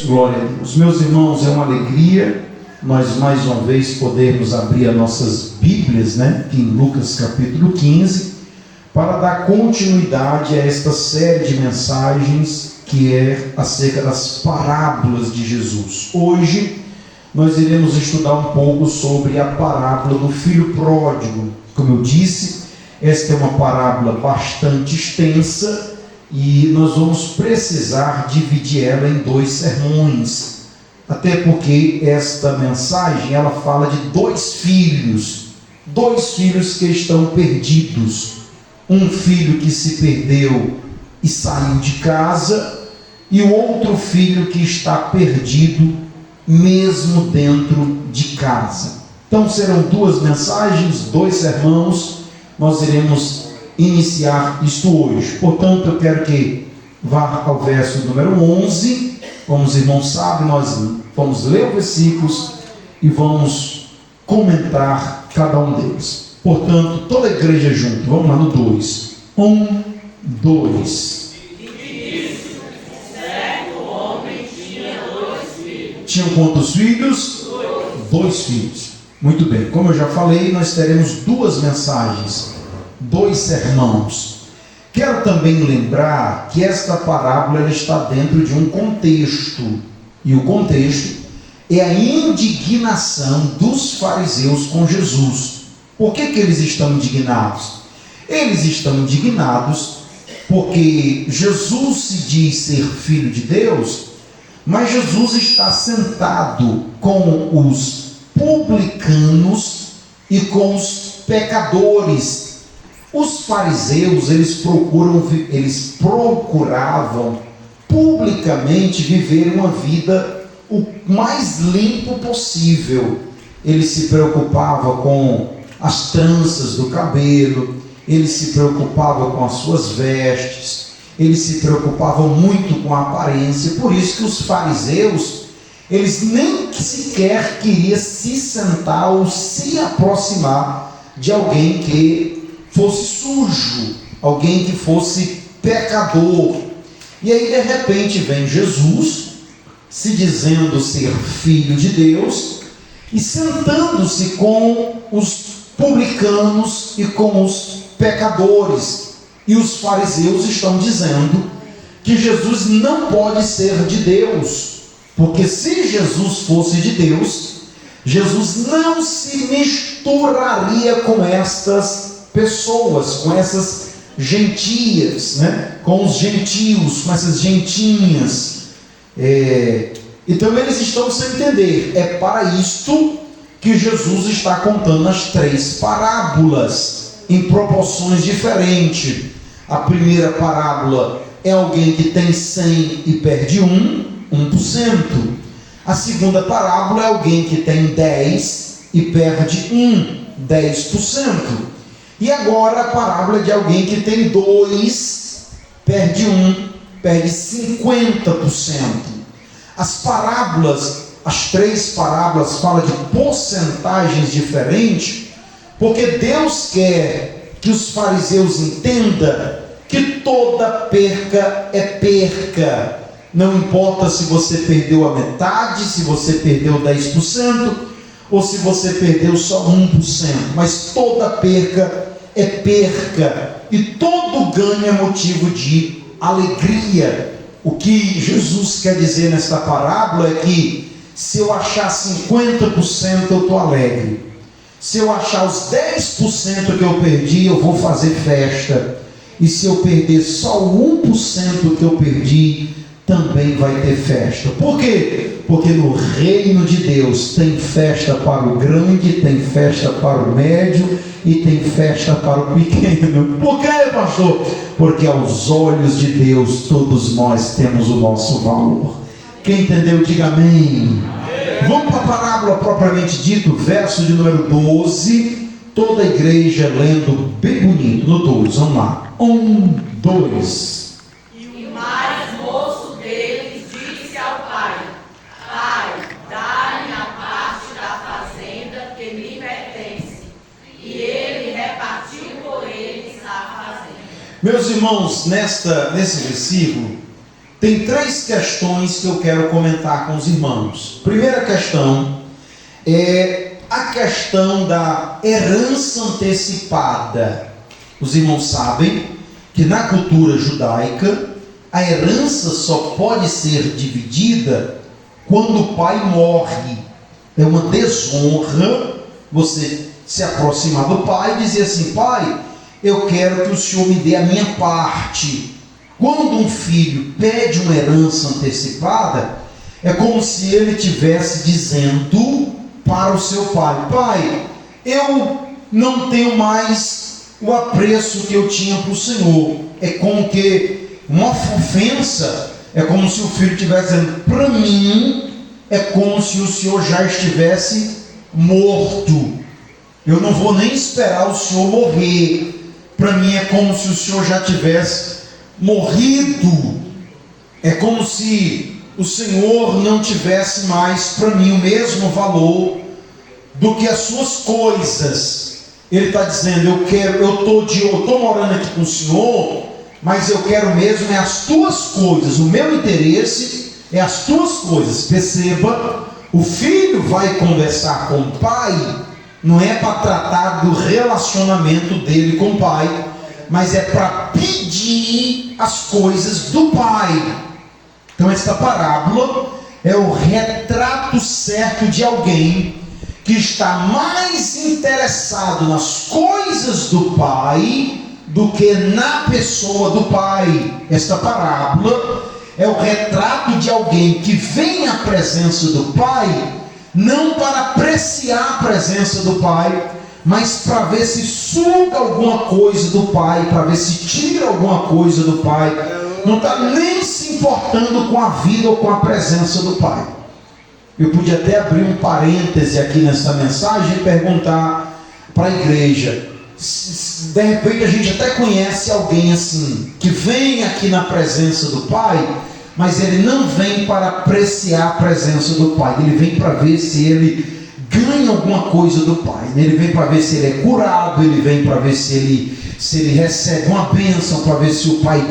Glória a Deus. Meus irmãos, é uma alegria nós mais uma vez podermos abrir as nossas Bíblias, aqui em Lucas capítulo 15, para dar continuidade a esta série de mensagens que é acerca das parábolas de Jesus. Hoje nós iremos estudar um pouco sobre a parábola do filho pródigo. Como eu disse, esta é uma parábola bastante extensa e nós vamos precisar dividir ela em 2 sermões, até porque esta mensagem ela fala de dois filhos que estão perdidos. Um filho que se perdeu e saiu de casa, e o outro filho que está perdido mesmo dentro de casa. Então serão 2 mensagens, 2 sermões. Nós iremos iniciar isto hoje. Portanto, eu quero que vá ao verso número 11. Como os irmãos sabem, nós vamos ler os versículos e vamos comentar cada um deles. Portanto, toda a igreja junto, vamos lá no 2. 1, 2. Tinham quantos filhos? 2 filhos. Muito bem, como eu já falei, nós teremos 2 mensagens, 2 sermões. Quero também lembrar que esta parábola ela está dentro de um contexto, e o contexto é a indignação dos fariseus com Jesus. Por que eles estão indignados? Eles estão indignados porque Jesus se diz ser filho de Deus, mas Jesus está sentado com os publicanos e com os pecadores. Os fariseus, eles procuravam publicamente viver uma vida o mais limpo possível. Eles se preocupavam com as tranças do cabelo, eles se preocupavam com as suas vestes, eles se preocupavam muito com a aparência. Por isso que os fariseus, eles nem sequer queriam se sentar ou se aproximar de alguém que fosse sujo, alguém que fosse pecador. E aí de repente vem Jesus, se dizendo ser filho de Deus, e sentando-se com os publicanos e com os pecadores. E os fariseus estão dizendo que Jesus não pode ser de Deus, porque se Jesus fosse de Deus, Jesus não se misturaria com estas pessoas, com essas gentias, com os gentios, com essas gentinhas. Então eles estão sem entender. É para isto que Jesus está contando as 3 parábolas em proporções diferentes. A primeira parábola é alguém que tem 100 e perde 1%. A segunda parábola é alguém que tem 10 e perde 10%. E agora a parábola é de alguém que tem 2, perde perde 50%. As parábolas, as 3 parábolas falam de porcentagens diferentes, porque Deus quer que os fariseus entendam que toda perca é perca. Não importa se você perdeu a metade, se você perdeu 10%, ou se você perdeu só 1%, mas toda perca é perca, e todo ganho é motivo de alegria. O que Jesus quer dizer nesta parábola é que se eu achar 50% eu estou alegre, se eu achar os 10% que eu perdi eu vou fazer festa, e se eu perder só o 1% que eu perdi também vai ter festa. Por quê? Porque no reino de Deus tem festa para o grande, tem festa para o médio e tem festa para o pequeno. Por quê, pastor? Porque aos olhos de Deus todos nós temos o nosso valor. Quem entendeu, diga amém. Vamos para a parábola propriamente dito, verso de número 12. Toda a igreja lendo bem bonito no 12. Vamos lá. 1, 2. Meus irmãos, nesse versículo, tem 3 questões que eu quero comentar com os irmãos. Primeira questão é a questão da herança antecipada. Os irmãos sabem que na cultura judaica a herança só pode ser dividida quando o pai morre. É uma desonra você se aproximar do pai e dizer assim: pai, eu quero que o senhor me dê a minha parte. Quando um filho pede uma herança antecipada, é como se ele estivesse dizendo para o seu pai: pai, eu não tenho mais o apreço que eu tinha para o senhor. É como que uma ofensa, é como se o filho estivesse dizendo: para mim é como se o senhor já estivesse morto, eu não vou nem esperar o senhor morrer. Para mim é como se o senhor já tivesse morrido. É como se o Senhor não tivesse mais para mim o mesmo valor do que as suas coisas. Ele está dizendo: eu estou morando aqui com o Senhor, mas eu quero mesmo é as tuas coisas. O meu interesse é as tuas coisas. Perceba, o filho vai conversar com o pai, não é para tratar do relacionamento dele com o pai, mas é para pedir as coisas do pai. Então esta parábola é o retrato certo de alguém que está mais interessado nas coisas do pai do que na pessoa do pai. Esta parábola é o retrato de alguém que vem à presença do pai não para apreciar a presença do pai, mas para ver se suga alguma coisa do pai, para ver se tira alguma coisa do pai. Não está nem se importando com a vida ou com a presença do pai. Eu podia até abrir um parêntese aqui nessa mensagem e perguntar para a igreja: de repente a gente até conhece alguém assim, que vem aqui na presença do pai, mas ele não vem para apreciar a presença do pai, ele vem para ver se ele ganha alguma coisa do pai, ele vem para ver se ele é curado, ele vem para ver se ele recebe uma bênção, para ver se o pai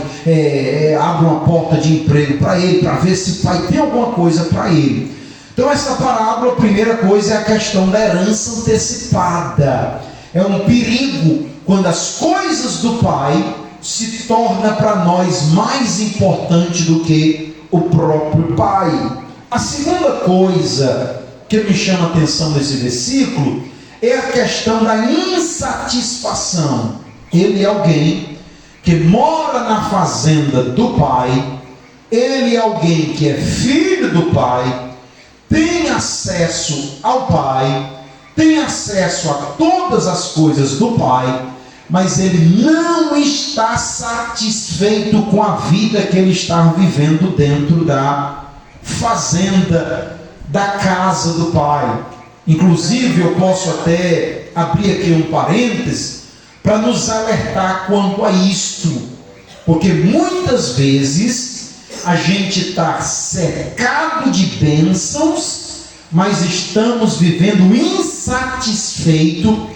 abre uma porta de emprego para ele, para ver se o pai tem alguma coisa para ele. Então essa parábola, a primeira coisa é a questão da herança antecipada. É um perigo quando as coisas do pai se tornam para nós mais importante do que o próprio pai. A segunda coisa que me chama a atenção nesse versículo é a questão da insatisfação. Ele é alguém que mora na fazenda do pai, ele é alguém que é filho do pai, tem acesso ao pai, tem acesso a todas as coisas do pai, mas ele não está satisfeito com a vida que ele está vivendo dentro da fazenda, da casa do pai. Inclusive eu posso até abrir aqui um parênteses para nos alertar quanto a isto, porque muitas vezes a gente está cercado de bênçãos, mas estamos vivendo insatisfeito,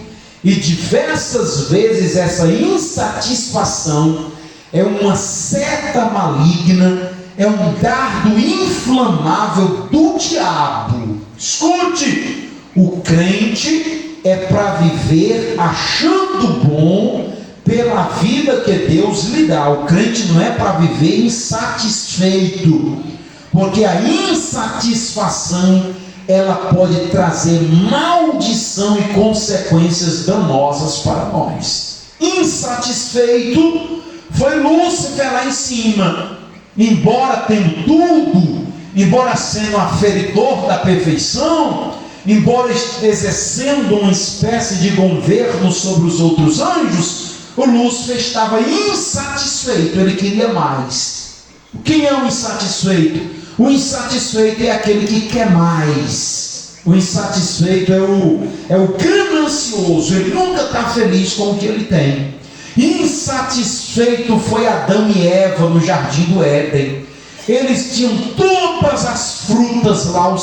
e diversas vezes essa insatisfação é uma seta maligna, é um dardo inflamável do diabo. Escute, o crente é para viver achando bom pela vida que Deus lhe dá. O crente não é para viver insatisfeito, porque a insatisfação ela pode trazer maldição e consequências danosas para nós. Insatisfeito foi Lúcifer lá em cima. Embora tendo tudo, embora sendo aferidor da perfeição, embora exercendo uma espécie de governo sobre os outros anjos, o Lúcifer estava insatisfeito, ele queria mais. Quem é o insatisfeito? O insatisfeito é aquele que quer mais. O insatisfeito é o ganancioso, ele nunca está feliz com o que ele tem. Insatisfeito foi Adão e Eva no jardim do Éden. Eles tinham todas as frutas lá ao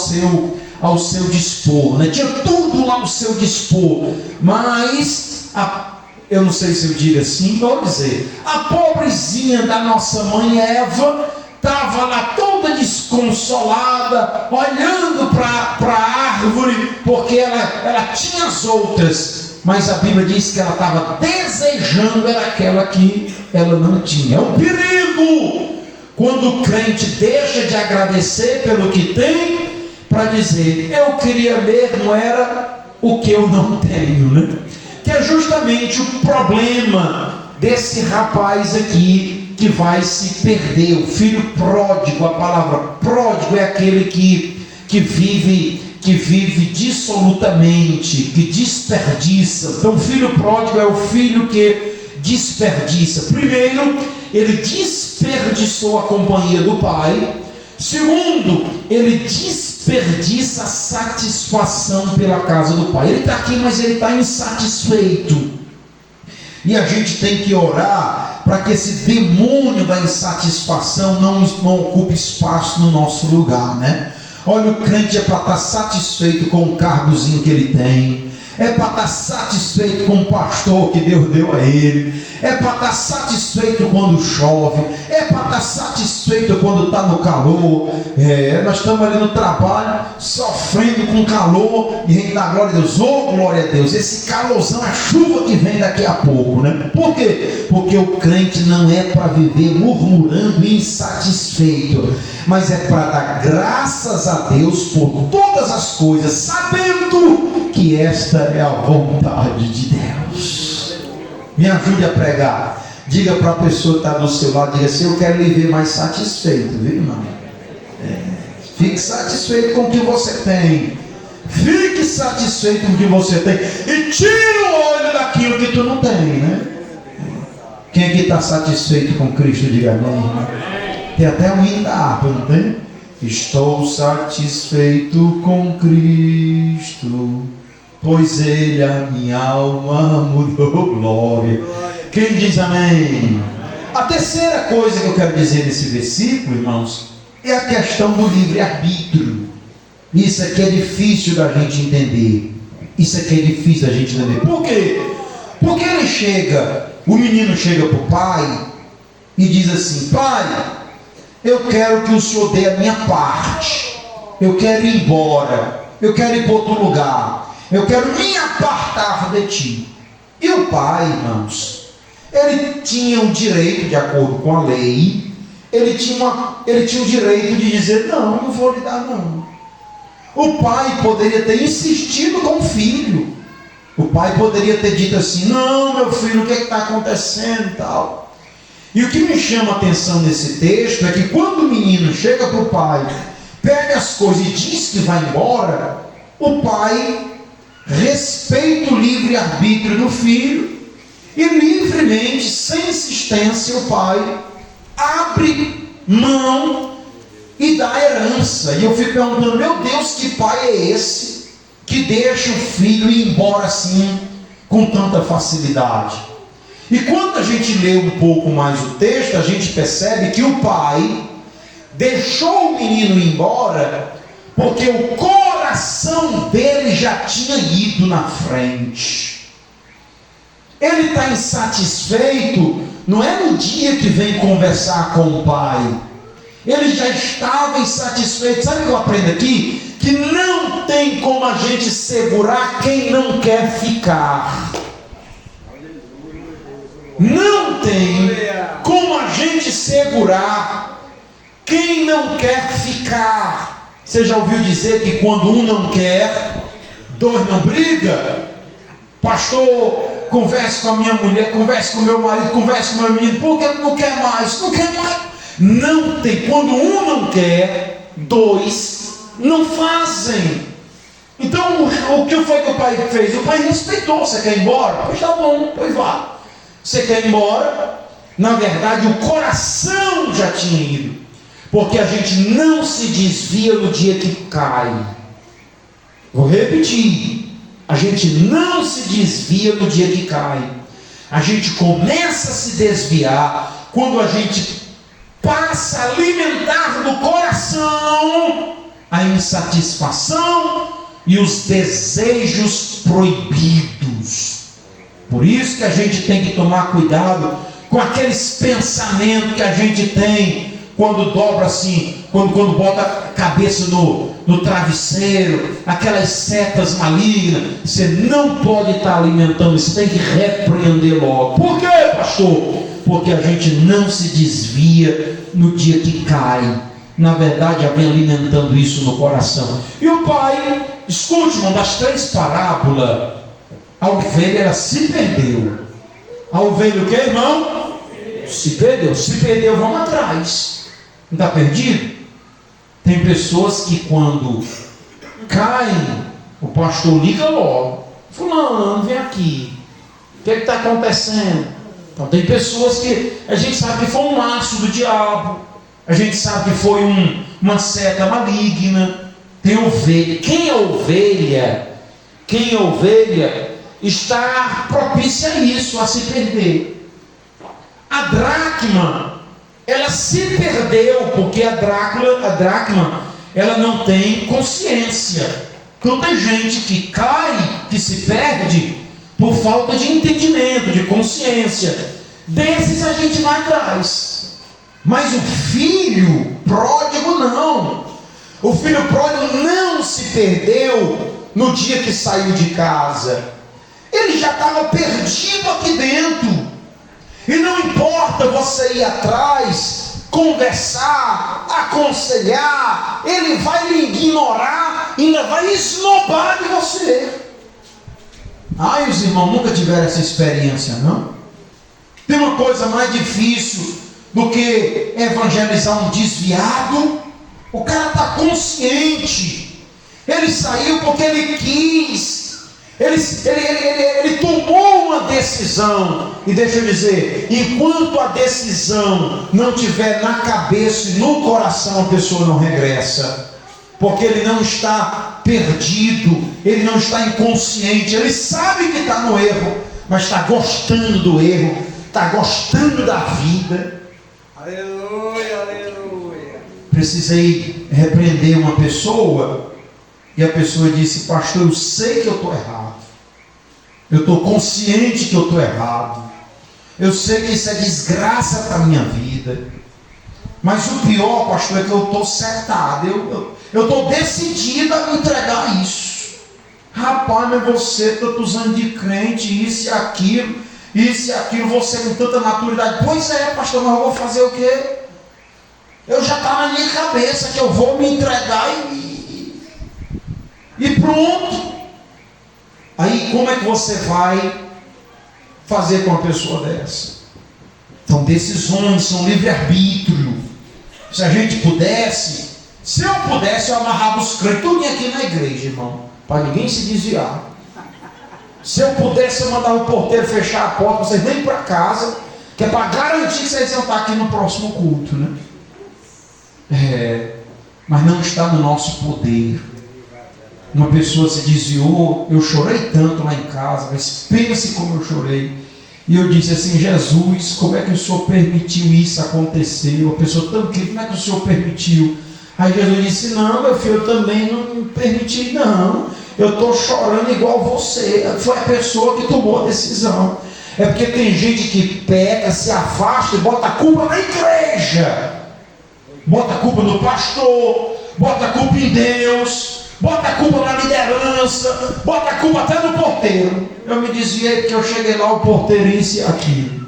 seu dispor, né? Tinha tudo lá ao seu dispor, mas eu não sei se eu digo assim, vou dizer, a pobrezinha da nossa mãe Eva estava lá toda desconsolada, olhando para a árvore, porque ela tinha as outras, mas a Bíblia diz que ela estava desejando era aquela que ela não tinha. É um perigo quando o crente deixa de agradecer pelo que tem, para dizer, eu queria mesmo era o que eu não tenho, né? Que é justamente o problema desse rapaz aqui, que vai se perder, o filho pródigo. A palavra pródigo é aquele que vive dissolutamente, que desperdiça. Então o filho pródigo é o filho que desperdiça. Primeiro, ele desperdiçou a companhia do pai. Segundo, ele desperdiça a satisfação pela casa do pai. Ele está aqui, mas ele está insatisfeito. E a gente tem que orar para que esse demônio da insatisfação não ocupe espaço no nosso lugar, né? Olha, o crente é para estar satisfeito com o cargozinho que ele tem, é para estar satisfeito com o pastor que Deus deu a ele, é para estar satisfeito quando chove, é para estar satisfeito quando está no calor. Nós estamos ali no trabalho, sofrendo com calor, e a gente dá glória a Deus. Glória a Deus, esse calorzão, a chuva que vem daqui a pouco, né? Por quê? Porque o crente não é para viver murmurando e insatisfeito, mas é para dar graças a Deus por todas as coisas, sabendo que esta é a vontade de Deus. Me ajude a pregar. Diga para a pessoa que está do seu lado, diga assim: eu quero lhe ver mais satisfeito, viu, irmão? Fique satisfeito com o que você tem. Fique satisfeito com o que você tem. E tira o olho daquilo que tu não tem, né? Quem aqui está satisfeito com Cristo, diga amém, irmão. Tem até um hino da harpa, não tem? Estou satisfeito com Cristo, pois Ele a minha alma mudou. Glória. Quem diz amém? A terceira coisa que eu quero dizer nesse versículo, irmãos, é a questão do livre-arbítrio. Isso aqui é difícil da gente entender. Isso aqui é difícil da gente entender. Por quê? Porque o menino chega para o pai e diz assim: pai, eu quero que o senhor dê a minha parte, eu quero ir embora, eu quero ir para outro lugar, eu quero me apartar de ti. E o pai, irmãos, ele tinha o direito, de acordo com a lei, ele tinha o direito de dizer: não vou lhe dar não. O pai poderia ter insistido com o filho, o pai poderia ter dito assim: não, meu filho, o que está acontecendo e tal. E o que me chama a atenção nesse texto é que quando o menino chega para o pai, pega as coisas e diz que vai embora, o pai respeita o livre-arbítrio do filho e livremente, sem insistência, o pai abre mão e dá herança. E eu fico perguntando: meu Deus, que pai é esse que deixa o filho ir embora assim com tanta facilidade? E quando a gente lê um pouco mais o texto, a gente percebe que o pai deixou o menino ir embora porque o coração dele já tinha ido na frente. Ele está insatisfeito, não é no dia que vem conversar com o pai. Ele já estava insatisfeito. Sabe o que eu aprendo aqui? Que não tem como a gente segurar quem não quer ficar. Não tem como a gente segurar quem não quer ficar. Você já ouviu dizer que quando um não quer, dois não brigam? Pastor, converse com a minha mulher, converse com o meu marido, converse com o meu menino, porque não quer mais, não quer mais. Não tem. Quando um não quer, dois não fazem. Então o que foi que o pai fez? O pai respeitou. Você quer ir embora? Pois tá bom, pois vá. Você quer ir embora? Na verdade, o coração já tinha ido, porque a gente não se desvia no dia que cai. Vou repetir: a gente não se desvia no dia que cai. A gente começa a se desviar quando a gente passa a alimentar no coração a insatisfação e os desejos proibidos. Por isso que a gente tem que tomar cuidado com aqueles pensamentos que a gente tem quando dobra assim, quando bota a cabeça no travesseiro, aquelas setas malignas. Você não pode estar alimentando isso, tem que repreender logo. Por quê, pastor? Porque a gente não se desvia no dia que cai. Na verdade, já vem alimentando isso no coração. E o pai, escute, irmão, das 3 parábolas, a ovelha ela se perdeu. A ovelha o que, irmão? Se perdeu, vamos atrás. Não está perdido? Tem pessoas que quando caem, o pastor liga logo. Fulano, vem aqui. O que está acontecendo? Então tem pessoas que a gente sabe que foi um laço do diabo. A gente sabe que foi uma seta maligna. Tem ovelha. Quem é ovelha está propícia a isso, a se perder. A dracma, ela se perdeu porque a dracma, ela não tem consciência. Então tem gente que cai, que se perde por falta de entendimento, de consciência. Desses a gente vai atrás. Mas o filho pródigo não. O filho pródigo não se perdeu no dia que saiu de casa. Ele já estava perdido aqui dentro. E não importa você ir atrás, conversar, aconselhar, ele vai lhe ignorar, ainda vai esnobar de você. Ai, os irmãos nunca tiveram essa experiência, não? Tem uma coisa mais difícil do que evangelizar um desviado. O cara está consciente. Ele saiu porque ele quis. Ele tomou uma decisão. E deixa eu dizer, enquanto a decisão não tiver na cabeça e no coração, a pessoa não regressa. Porque ele não está perdido, ele não está inconsciente, ele sabe que está no erro, mas está gostando do erro, está gostando da vida. Aleluia, aleluia. Precisei repreender uma pessoa, e a pessoa disse: pastor, eu sei que eu estou errado, eu estou consciente que eu estou errado, eu sei que isso é desgraça para a minha vida, mas o pior, pastor, é que eu estou certado, eu estou decidido a me entregar isso. Rapaz, mas você está usando de crente, isso e aquilo, você com tanta maturidade. Pois é, pastor, mas eu vou fazer o quê? Eu já está na minha cabeça que eu vou me entregar e pronto. Aí como é que você vai fazer com uma pessoa dessa? Então decisões são livre-arbítrio. Se a gente pudesse, se eu pudesse, eu amarrava os crentes tudo aqui na igreja, irmão, para ninguém se desviar. Se eu pudesse, eu mandava o porteiro fechar a porta, vocês nem para casa, que é para garantir que vocês iam estar aqui no próximo culto, né? Mas não está no nosso poder. Uma pessoa se desviou, eu chorei tanto lá em casa, mas pense como eu chorei. E eu disse assim: Jesus, como é que o Senhor permitiu isso acontecer? Uma pessoa tão querida, como é que o Senhor permitiu? Aí Jesus disse: não, meu filho, eu também não permiti, não. Eu estou chorando igual você. Foi a pessoa que tomou a decisão. É porque tem gente que peca, se afasta e bota a culpa na igreja, bota a culpa no pastor, bota a culpa em Deus, bota a culpa na liderança, bota a culpa até no porteiro. Eu me desviei porque eu cheguei lá, o porteiro isso e aquilo.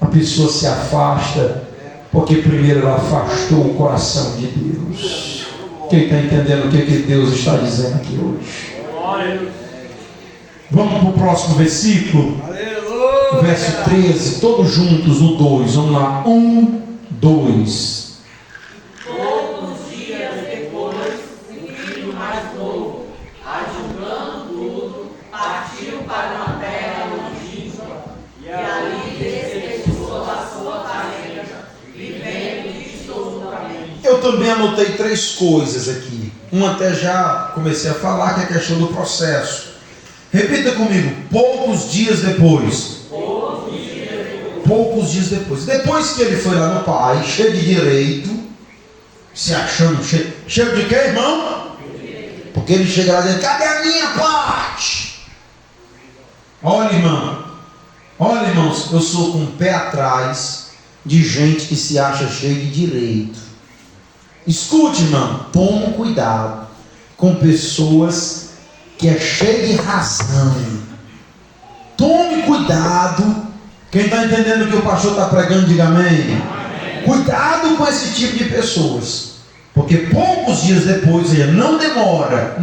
A pessoa se afasta porque primeiro ela afastou o coração de Deus. Quem está entendendo o que Deus está dizendo aqui hoje? Vamos para o próximo versículo. Aleluia. Verso 13, todos juntos no 2. Vamos lá, 1, 2. Poucos dias depois, o filho mais novo, ajudando tudo, partiu para uma terra longínqua e ali despejou a sua tarefa, vivendo distosamente. Eu também anotei 3 coisas aqui. Uma até já comecei a falar, que é a questão do processo. Repita comigo: poucos dias depois. Poucos dias depois. Depois que ele foi lá no pai, cheio de direito, se achando cheio de quê, irmão? Porque ele chega lá dentro: cadê a minha parte? Olha, irmão, olha, irmãos, eu sou com o pé atrás de gente que se acha cheio de direito. Escute, irmão, tome cuidado com pessoas que é cheio de razão. Tome cuidado. Quem está entendendo o que o pastor está pregando, diga amém. Cuidado com esse tipo de pessoas, porque poucos dias depois, não demora.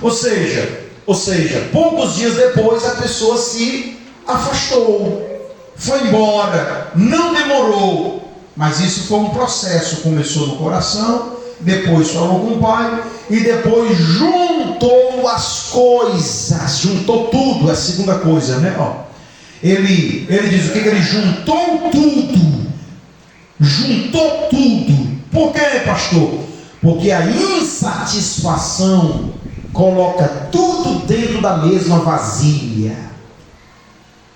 Ou seja, poucos dias depois a pessoa se afastou, foi embora, não demorou, mas isso foi um processo, começou no coração, depois falou com o pai, e depois juntou as coisas, juntou tudo, é a segunda coisa, né? Ele diz o que ele juntou tudo. Juntou tudo. Por quê, pastor? Porque a insatisfação coloca tudo dentro da mesma vasilha.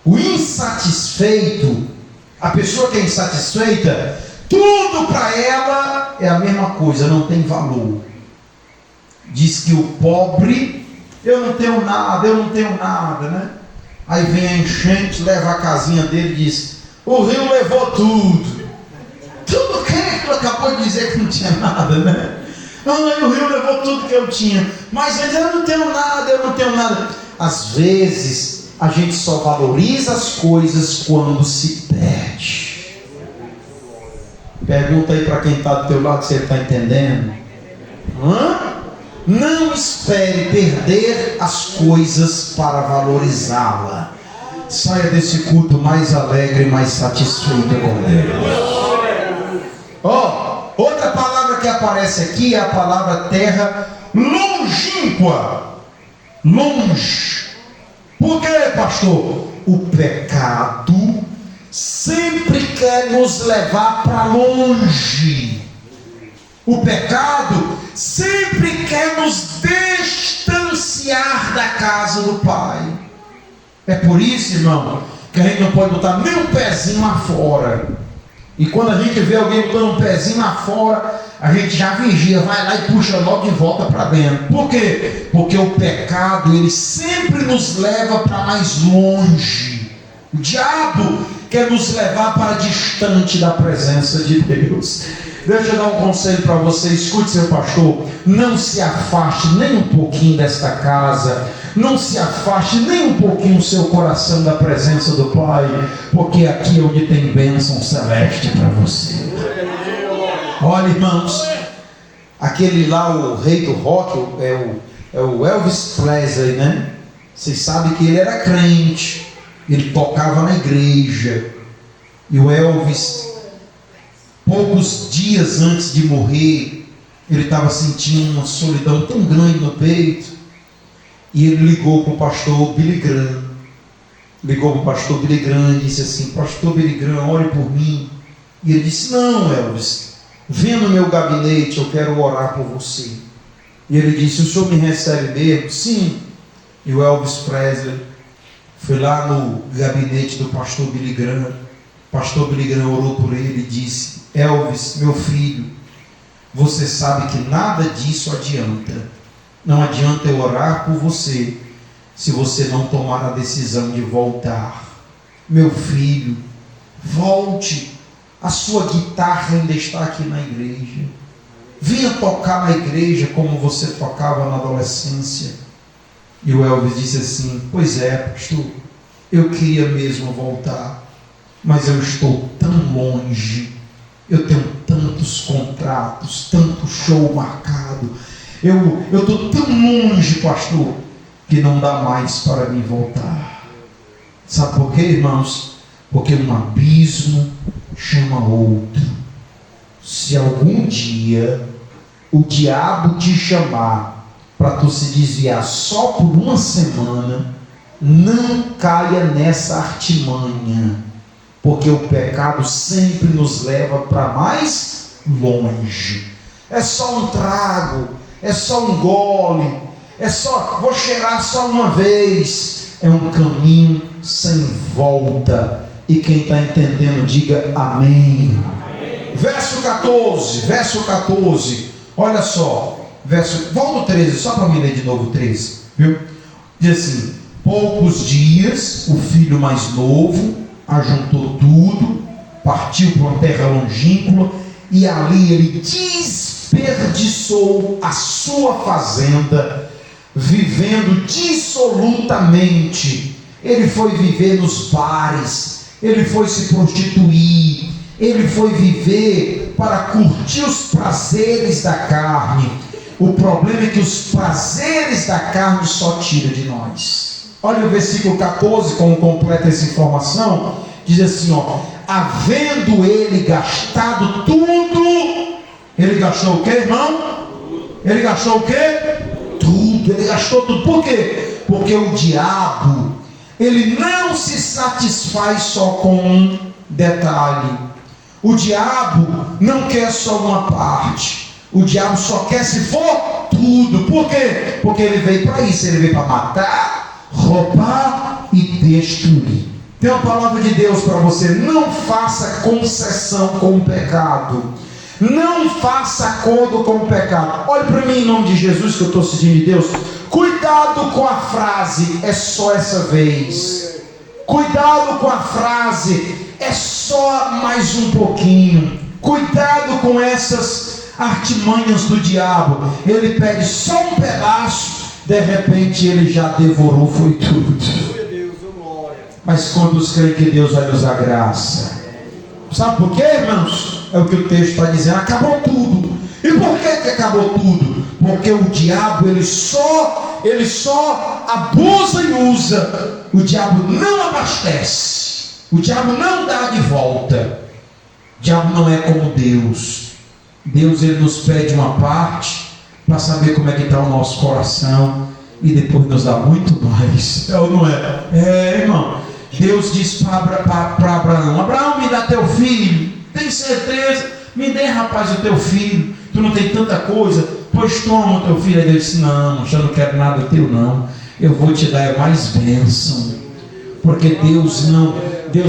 O insatisfeito, a pessoa que é insatisfeita, tudo para ela é a mesma coisa, não tem valor. Diz que o pobre, eu não tenho nada, né? Aí vem a enchente, leva a casinha dele e diz: o rio levou tudo. Tudo que ele acabou de dizer que não tinha nada, né? O rio levou tudo que eu tinha. Mas ele diz: eu não tenho nada. Às vezes a gente só valoriza as coisas quando se perde. Pergunta aí para quem está do teu lado se ele está entendendo. Não espere perder as coisas para valorizá-la. Saia desse culto mais alegre e mais satisfeito com Deus. Outra palavra que aparece aqui é a palavra terra longínqua. Longe. Por quê, pastor? O pecado sempre quer nos levar para longe. O pecado sempre quer nos distanciar da casa do Pai. É por isso, irmão, que a gente não pode botar nem um pezinho lá fora. E quando a gente vê alguém botando um pezinho lá fora, a gente já vigia, vai lá e puxa logo de volta para dentro. Por quê? Porque o pecado, ele sempre nos leva para mais longe. O diabo quer nos levar para distante da presença de Deus. Deixa eu dar um conselho para você. Escute, seu pastor: não se afaste nem um pouquinho desta casa, não se afaste nem um pouquinho o seu coração da presença do Pai, porque aqui é onde tem bênção celeste para você. Olha, irmãos, aquele lá, o rei do rock, é o Elvis Presley, né? Vocês sabem que ele era crente, ele tocava na igreja, e o Elvis, poucos dias antes de morrer, ele estava sentindo uma solidão tão grande no peito, e ele ligou para o pastor Billy Graham. E disse assim: pastor Billy Graham, ore por mim. E ele disse: não, Elvis, venha no meu gabinete, eu quero orar por você. E ele disse: o senhor me recebe mesmo? Sim. E o Elvis Presley foi lá no gabinete do pastor Billy Graham. O pastor Billy Graham orou por ele e disse: Elvis, meu filho, você sabe que nada disso adianta. Não adianta eu orar por você se você não tomar a decisão de voltar. Meu filho, volte. A sua guitarra ainda está aqui na igreja. Venha tocar na igreja como você tocava na adolescência. E o Elvis disse assim: pois é, pastor, eu queria mesmo voltar, mas eu estou tão longe. Eu tenho tantos contratos, tanto show marcado. Eu estou tão longe, pastor, que não dá mais para mim voltar. Sabe por quê, irmãos? Porque um abismo chama outro. Se algum dia o diabo te chamar para tu se desviar só por uma semana, não caia nessa artimanha, porque o pecado sempre nos leva para mais longe. É só um trago, é só um gole, é só, vou cheirar só uma vez. É um caminho sem volta. E quem está entendendo, diga amém. Amém. Verso 14, olha só, volta o 13, só para me ler de novo o 13, viu? Diz assim: poucos dias, o filho mais novo ajuntou tudo, partiu para uma terra longínqua, e ali ele desperdiçou a sua fazenda, vivendo dissolutamente. Ele foi viver nos bares, ele foi se prostituir, ele foi viver para curtir os prazeres da carne. O problema é que os prazeres da carne só tiram de nós. Olha o versículo 14, como completa essa informação. Diz assim, ó: havendo ele gastado tudo, ele gastou o que, irmão? Ele gastou o que? Tudo, ele gastou tudo. Por quê? Porque o diabo, ele não se satisfaz só com um detalhe. O diabo não quer só uma parte. O diabo só quer, se for, tudo. Por quê? Porque ele veio para isso. Ele veio para matar, roubar e destruir. Tem uma palavra de Deus para você: não faça concessão com o pecado. Não faça acordo com o pecado. Olhe para mim em nome de Jesus, que eu estou sentindo de Deus. Cuidado com a frase, é só essa vez. Cuidado com a frase, é só mais um pouquinho. Cuidado com essas artimanhas do diabo. Ele pede só um pedaço, de repente ele já devorou, foi tudo. Mas quando creem que Deus vai nos dar graça, sabe por quê, irmãos? É o que o texto está dizendo: acabou tudo. E por que acabou tudo? Porque o diabo ele só abusa e usa. O diabo não abastece, o diabo não dá de volta. O diabo não é como Deus. Deus ele nos pede uma parte para saber como é que está o nosso coração, e depois nos dá muito mais. É ou não é? É, irmão. Deus diz para Abraão: Abraão, me dá teu filho. Tem certeza? Me dê, rapaz, o teu filho. Tu não tem tanta coisa? Pois toma o teu filho. Aí Deus disse: não, eu não quero nada teu não. Eu vou te dar mais bênção. Porque Deus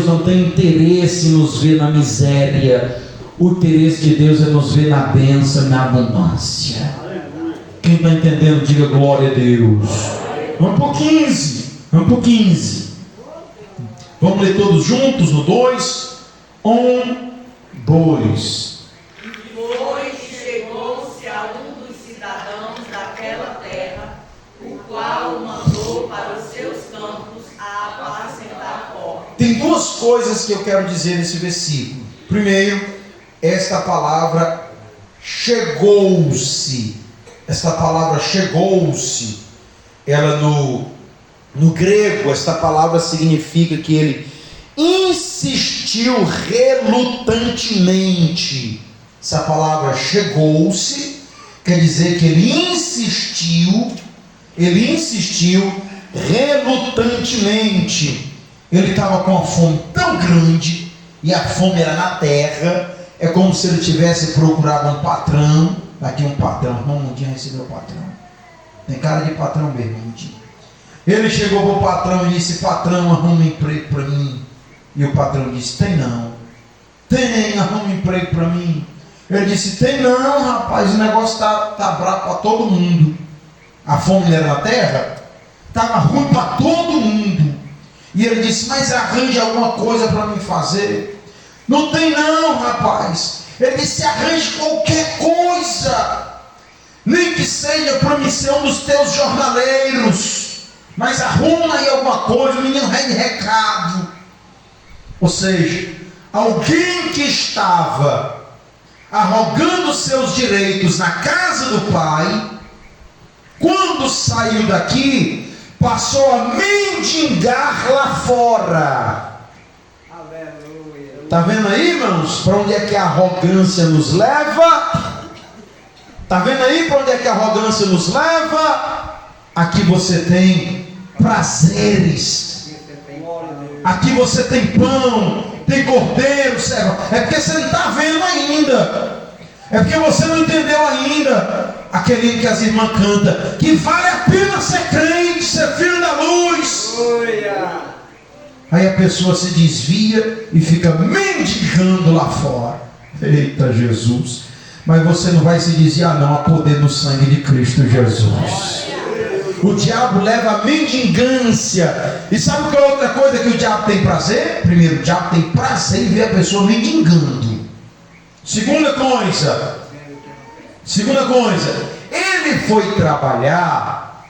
não tem interesse em nos ver na miséria. O interesse de Deus é nos ver na bênção, na abundância. Quem está entendendo, diga glória a Deus. Vamos para o 15. Vamos ler todos juntos no 2. 1, 2. Depois chegou-se a um dos cidadãos daquela terra, o qual o mandou para os seus campos a apacentar porcos. Tem duas coisas que eu quero dizer nesse versículo. Primeiro, esta palavra chegou-se. Esta palavra chegou-se, ela no grego, esta palavra significa que ele insistiu relutantemente. Essa palavra chegou-se quer dizer que ele insistiu relutantemente. Ele estava com uma fome tão grande, e a fome era na terra. É como se ele tivesse procurado um patrão. Aqui um patrão, irmão, um dia recebeu o patrão. Tem cara de patrão mesmo, um dia. Ele chegou para o patrão e disse: patrão, arruma um emprego para mim. E o patrão disse: tem não. Tem, arruma um emprego para mim. Ele disse: tem não, rapaz, o negócio tá bravo para todo mundo. A fome era na terra, estava ruim para todo mundo. E ele disse: mas arranje alguma coisa para mim fazer. Não tem não, rapaz. Ele disse: arranje qualquer coisa, nem que seja para mim ser um dos teus jornaleiros, mas arruma aí alguma coisa. O menino vai de recado. Ou seja, alguém que estava arrogando seus direitos na casa do pai, quando saiu daqui, passou a mendigar lá fora. Está vendo aí, irmãos, para onde é que a arrogância nos leva? Está vendo aí para onde é que a arrogância nos leva? Aqui você tem prazeres, aqui você tem pão, tem cordeiro, servo. É porque você não está vendo ainda, é porque você não entendeu ainda aquele que as irmãs cantam, que vale a pena ser crente, ser filho da luz. Aí a pessoa se desvia e fica mendigando lá fora. Eita Jesus! Mas você não vai se desviar não, há poder no sangue de Cristo Jesus. O diabo leva a mendigância. E sabe qual é outra coisa que o diabo tem prazer? Primeiro, o diabo tem prazer em ver a pessoa mendigando. Segunda coisa, ele foi trabalhar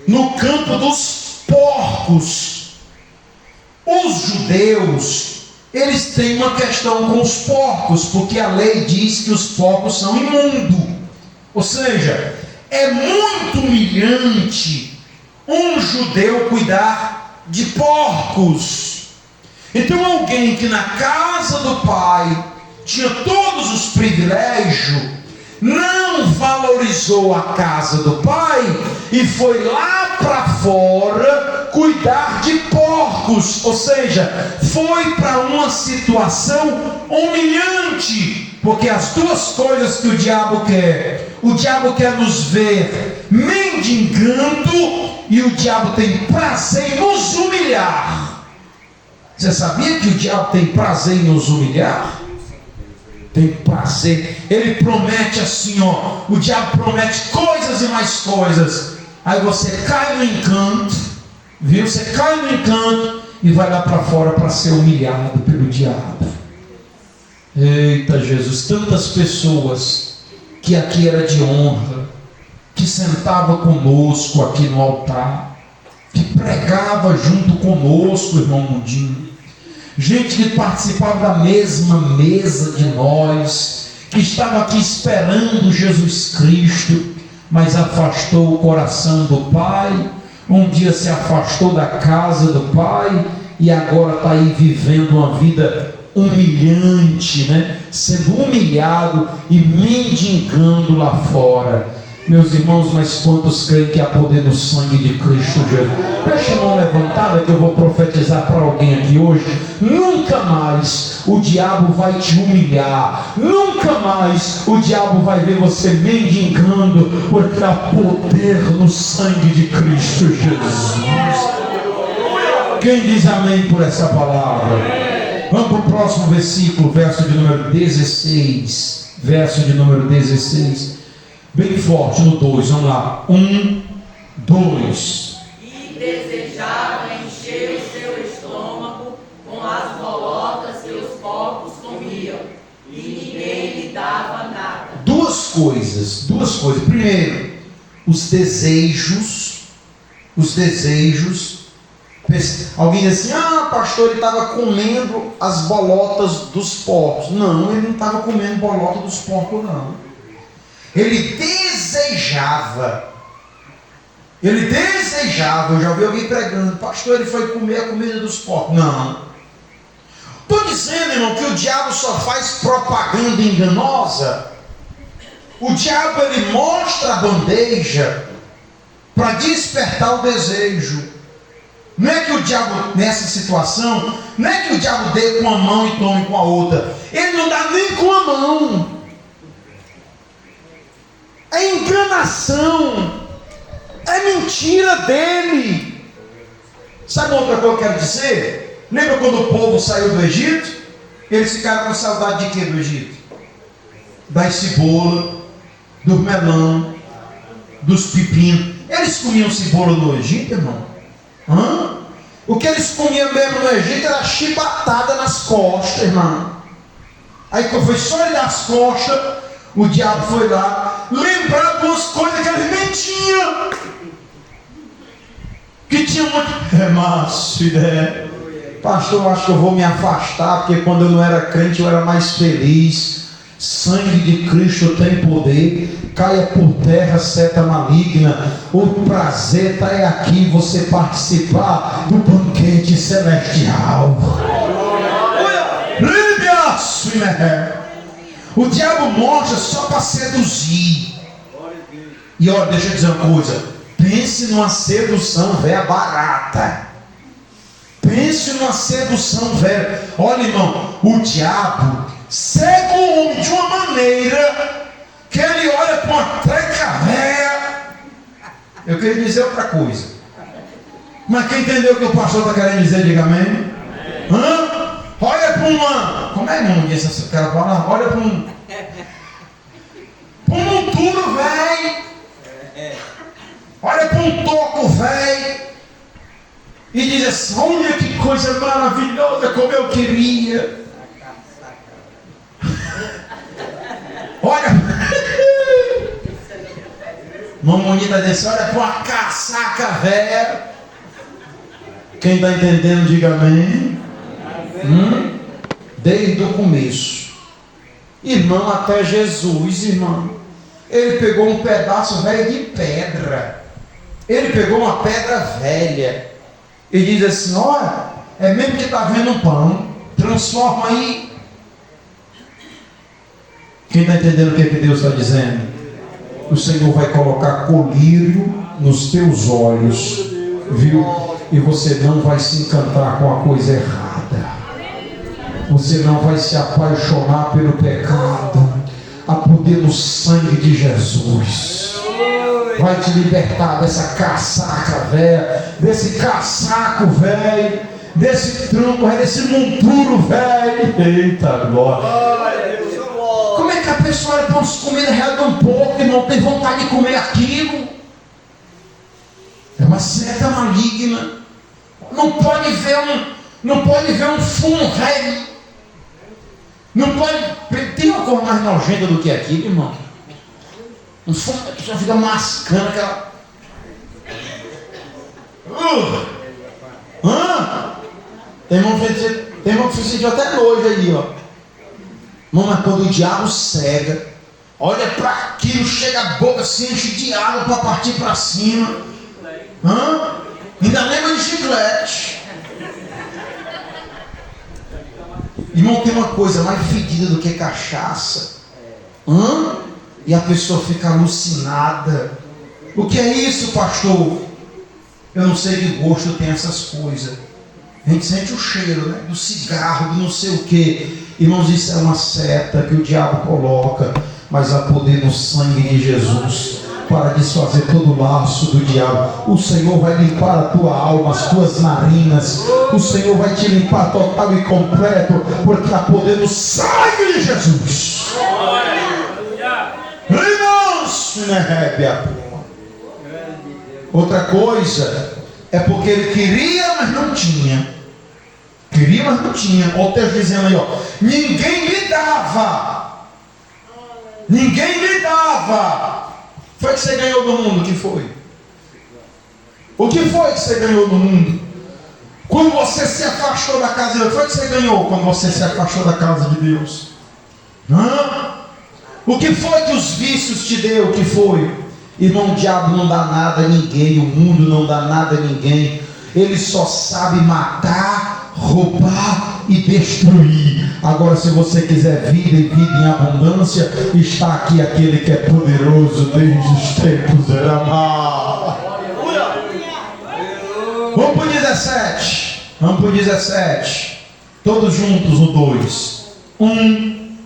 no campo dos porcos. Os judeus, eles têm uma questão com os porcos, porque a lei diz que os porcos são imundos. Ou seja, é muito humilhante um judeu cuidar de porcos. Então alguém que na casa do pai tinha todos os privilégios, não valorizou a casa do pai e foi lá para fora cuidar de porcos. Ou seja, foi para uma situação humilhante, porque as duas coisas que o diabo quer nos ver mendigando, e o diabo tem prazer em nos humilhar. Você sabia que o diabo tem prazer em nos humilhar? Tem prazer. Ele promete assim, ó. O diabo promete coisas e mais coisas. Aí você cai no encanto, viu? Você cai no encanto e vai lá para fora para ser humilhado pelo diabo. Eita Jesus, tantas pessoas que aqui era de honra, que sentava conosco aqui no altar, que pregava junto conosco, irmão Mundinho, gente que participava da mesma mesa de nós, que estava aqui esperando Jesus Cristo, mas afastou o coração do Pai, um dia se afastou da casa do Pai, e agora está aí vivendo uma vida humilhante, né? Sendo humilhado e mendigando lá fora. Meus irmãos, mas quantos creem que há poder no sangue de Cristo Jesus? Deixa a mão levantada que eu vou profetizar para alguém aqui hoje. Nunca mais o diabo vai te humilhar. Nunca mais o diabo vai ver você mendigando, porque há poder no sangue de Cristo Jesus. Quem diz amém por essa palavra? Vamos para o próximo versículo, verso de número 16. Verso de número 16. Bem forte no 2, vamos lá. 1, 2. E desejava encher o seu estômago com as bolotas que os porcos comiam, e ninguém lhe dava nada. Duas coisas. Primeiro, os desejos. Alguém diz assim: pastor, ele estava comendo as bolotas dos porcos. Não, ele não estava comendo bolota dos porcos, não. Ele desejava. Eu já ouvi alguém pregando: pastor, ele foi comer a comida dos porcos. Não. Estou dizendo, irmão, que o diabo só faz propaganda enganosa. O diabo, ele mostra a bandeja para despertar o desejo. Não é que o diabo, nessa situação, não é que o diabo dê com a mão e tome com a outra. Ele não dá nem com a mão. É enganação. É mentira dele. Sabe outra coisa que eu quero dizer? Lembra quando o povo saiu do Egito? Eles ficaram com saudade de quê do Egito? Da cebola, do melão, dos pepinos. Eles comiam cebola no Egito, irmão? O que eles comiam mesmo no Egito era chibatada nas costas, irmão. Aí quando foi só ele das costas, o diabo foi lá lembrar de umas coisas que eles nem tinham. Que tinha muito ideia. Pastor, eu acho que eu vou me afastar, porque quando eu não era crente eu era mais feliz. Sangue de Cristo tem poder. Caia por terra seta maligna. O prazer está aqui, você participar do banquete celestial. O diabo mostra só para seduzir. E olha, deixa eu dizer uma coisa: pense numa sedução velha barata. Pense numa sedução velha. Olha, irmão, o diabo cega o homem de uma maneira que ele olha para uma treca velha. Eu queria dizer outra coisa, mas quem entendeu o que o pastor está querendo dizer, diga amém. Olha para uma, como é, irmão, essa cara fala? Olha para um monturo velho. Olha para um toco velho e diz assim: olha que coisa maravilhosa, como eu queria. Olha, mamãe está dizendo: olha para uma casaca velha. Quem está entendendo, diga amém. Desde o começo, irmão, até Jesus, irmão, ele pegou um pedaço velho de pedra, ele pegou uma pedra velha e diz assim: olha, é mesmo que está vendo um pão, transforma aí. Quem está entendendo o que Deus está dizendo? O Senhor vai colocar colírio nos teus olhos, viu? E você não vai se encantar com a coisa errada. Você não vai se apaixonar pelo pecado. Há poder no sangue de Jesus. Vai te libertar dessa casaca velha, desse casaco velho, desse tronco, desse monturo velho. Eita glória! Como é que a pessoa olha para uns comida real de um pouco e não tem vontade de comer aquilo? É uma seta maligna. Não pode ver um fumo velho. Não pode. Tem uma coisa mais nojenta do que aquilo, irmão? Um fumo, a pessoa fica mascando aquela. Tem irmão que sentiu até nojo aí, ó. Mas quando o diabo cega, olha para aquilo, chega a boca, se enche de água para partir para cima. Ainda lembra de chiclete. Irmão, tem uma coisa mais fedida do que cachaça. E a pessoa fica alucinada. O que é isso, pastor? Eu não sei que gosto tem essas coisas. A gente sente o cheiro, né? Do cigarro, do não sei o que. Irmãos, isso é uma seta que o diabo coloca, mas há poder no sangue de Jesus para desfazer todo o laço do diabo. O Senhor vai limpar a tua alma, as tuas narinas. O Senhor vai te limpar total e completo, porque há poder no sangue de Jesus. Irmãos, outra coisa é porque ele queria, mas não tinha. Queria, mas não tinha. Olha o texto dizendo aí, ó: ninguém lhe dava. Ninguém lhe dava. Foi que você ganhou do mundo? O que foi? O que foi que você ganhou do mundo? Quando você se afastou da casa de Deus, foi que você ganhou quando você se afastou da casa de Deus? O que foi que os vícios te deu? O que foi? Irmão, o diabo não dá nada a ninguém, o mundo não dá nada a ninguém. Ele só sabe matar, roubar e destruir. Agora, se você quiser vida e vida em abundância, está aqui aquele que é poderoso desde os tempos. Vamos para o 17. Vamos para o 17. Todos juntos no 2. 1,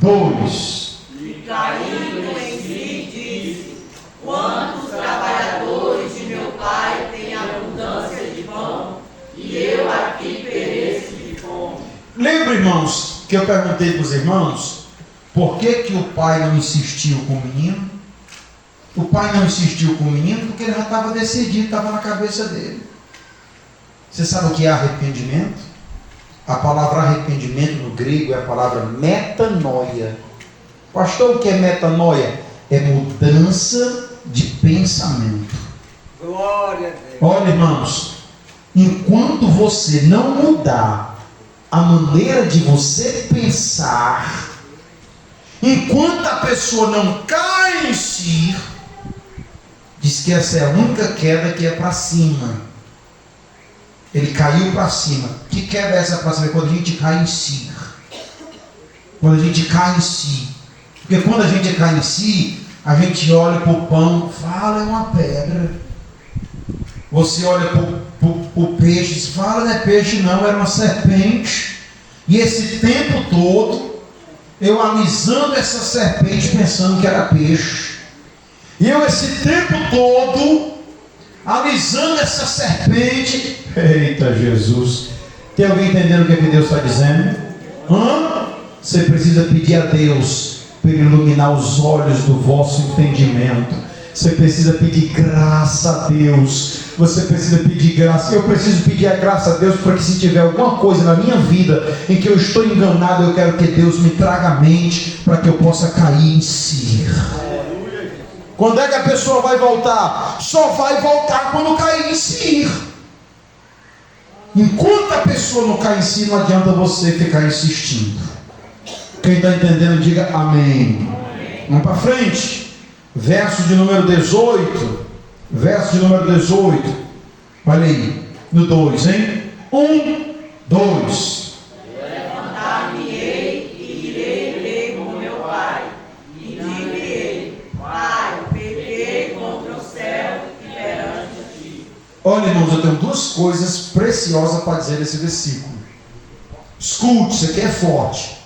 2. E caindo em si, disse: quantos trabalhadores de meu pai têm abundância de pão, e eu aqui pereço de fome. Lembra, irmãos, que eu perguntei para os irmãos por que o pai não insistiu com o menino? O pai não insistiu com o menino porque ele já estava decidido, estava na cabeça dele. Você sabe o que é arrependimento? A palavra arrependimento no grego é a palavra metanoia. Pastor, o que é metanoia? É mudança de pensamento. Glória a Deus. Olha, irmãos, enquanto você não mudar a maneira de você pensar, enquanto a pessoa não cai em si, diz que essa é a única queda que é para cima. Ele caiu para cima. Que queda é essa para cima? É quando a gente cai em si. Quando a gente cai em si. Porque quando a gente cai em si, a gente olha para o pão, fala, é uma pedra. Você olha para o peixe, fala, não é peixe não, era uma serpente. E esse tempo todo, eu alisando essa serpente pensando que era peixe. E eu esse tempo todo, alisando essa serpente. Eita Jesus! Tem alguém entendendo o que Deus está dizendo? Você precisa pedir a Deus para iluminar os olhos do vosso entendimento. Você precisa pedir graça a Deus. Você precisa pedir graça. Eu preciso pedir a graça a Deus para que, se tiver alguma coisa na minha vida em que eu estou enganado, eu quero que Deus me traga a mente para que eu possa cair em si. Quando é que a pessoa vai voltar? Só vai voltar quando cair em si. Enquanto a pessoa não cair em si, não adianta você ficar insistindo. Quem está entendendo, diga amém. Vamos para frente. Verso de número 18. Verso de número 18. Olha aí. No 2, hein? 1, 2. Levantar-me-ei e irei ter com meu pai. E dir-lhe-ei: Pai, pequei contra o céu e perante ti. Olha, irmãos, eu tenho duas coisas preciosas para dizer nesse versículo. Escute, isso aqui é forte.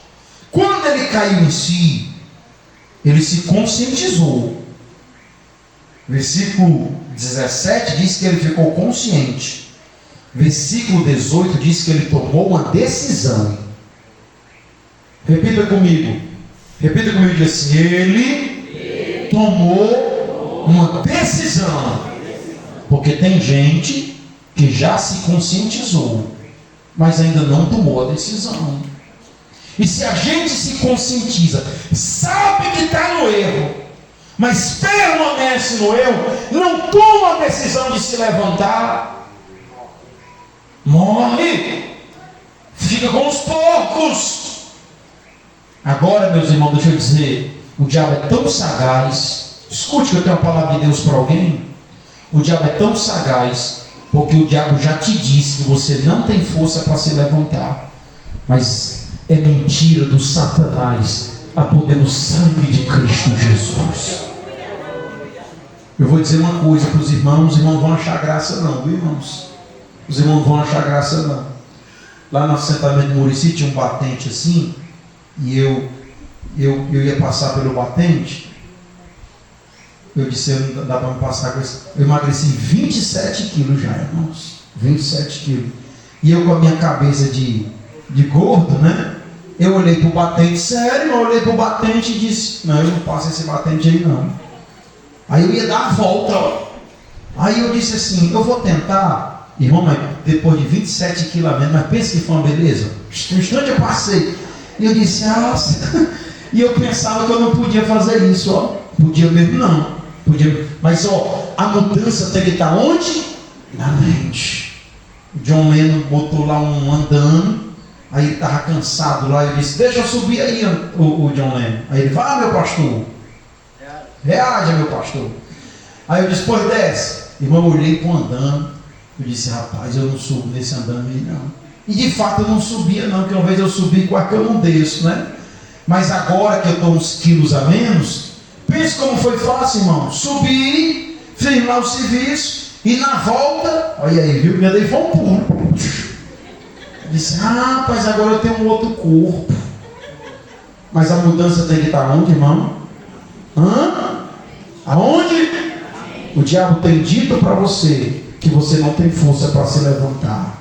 Quando ele caiu em si, ele se conscientizou. Versículo 17 diz que ele ficou consciente. Versículo 18 diz que ele tomou uma decisão. Repita comigo. Repita comigo, diz assim: ele tomou uma decisão. Porque tem gente que já se conscientizou, mas ainda não tomou a decisão. E se a gente se conscientiza, sabe que está no erro, mas permanece no erro, não toma a decisão de se levantar, morre, fica com os porcos. Agora, meus irmãos, deixa eu dizer, o diabo é tão sagaz. Escute que eu tenho uma palavra de Deus para alguém. O diabo é tão sagaz, porque o diabo já te disse que você não tem força para se levantar. Mas é mentira do Satanás a poder no sangue de Cristo Jesus. Eu vou dizer uma coisa para os irmãos vão achar graça não, viu, irmãos? Os irmãos vão achar graça não. Lá no assentamento de Muricy tinha um batente assim, e eu ia passar pelo batente. Eu disse: não dá para me passar com isso. Eu emagreci 27 quilos já, irmãos. 27 quilos. E eu, com a minha cabeça de gordo, né? Eu olhei para o batente, sério, eu olhei para o batente e disse: não, eu não passo esse batente aí não. Aí eu ia dar a volta, ó. Aí eu disse assim: eu vou tentar, irmão, mas depois de 27 quilos a menos, mas pensa que foi uma beleza. Um instante eu passei. E eu disse: e eu pensava que eu não podia fazer isso, ó. Podia mesmo não. Podia. Mas ó, a mudança tem que estar onde? Na mente. O John Lennon botou lá um andando. Aí ele estava cansado lá, eu disse: deixa eu subir aí, o John Lennon. Aí ele fala: meu pastor, reage, meu pastor. Aí eu disse: pois desce. Irmão, eu olhei para o andando. Eu disse: rapaz, eu não subo nesse andando aí não. E de fato eu não subia não, porque uma vez eu subi, quase que eu não desço, né? Mas agora que eu estou uns quilos a menos, pense como foi fácil, irmão. Subi, fiz lá o serviço, e na volta, olha aí, viu? Minha daí foi um pulo. Disse: rapaz, agora eu tenho um outro corpo. Mas a mudança tem que estar onde, irmão? Aonde? O diabo tem dito para você que você não tem força para se levantar.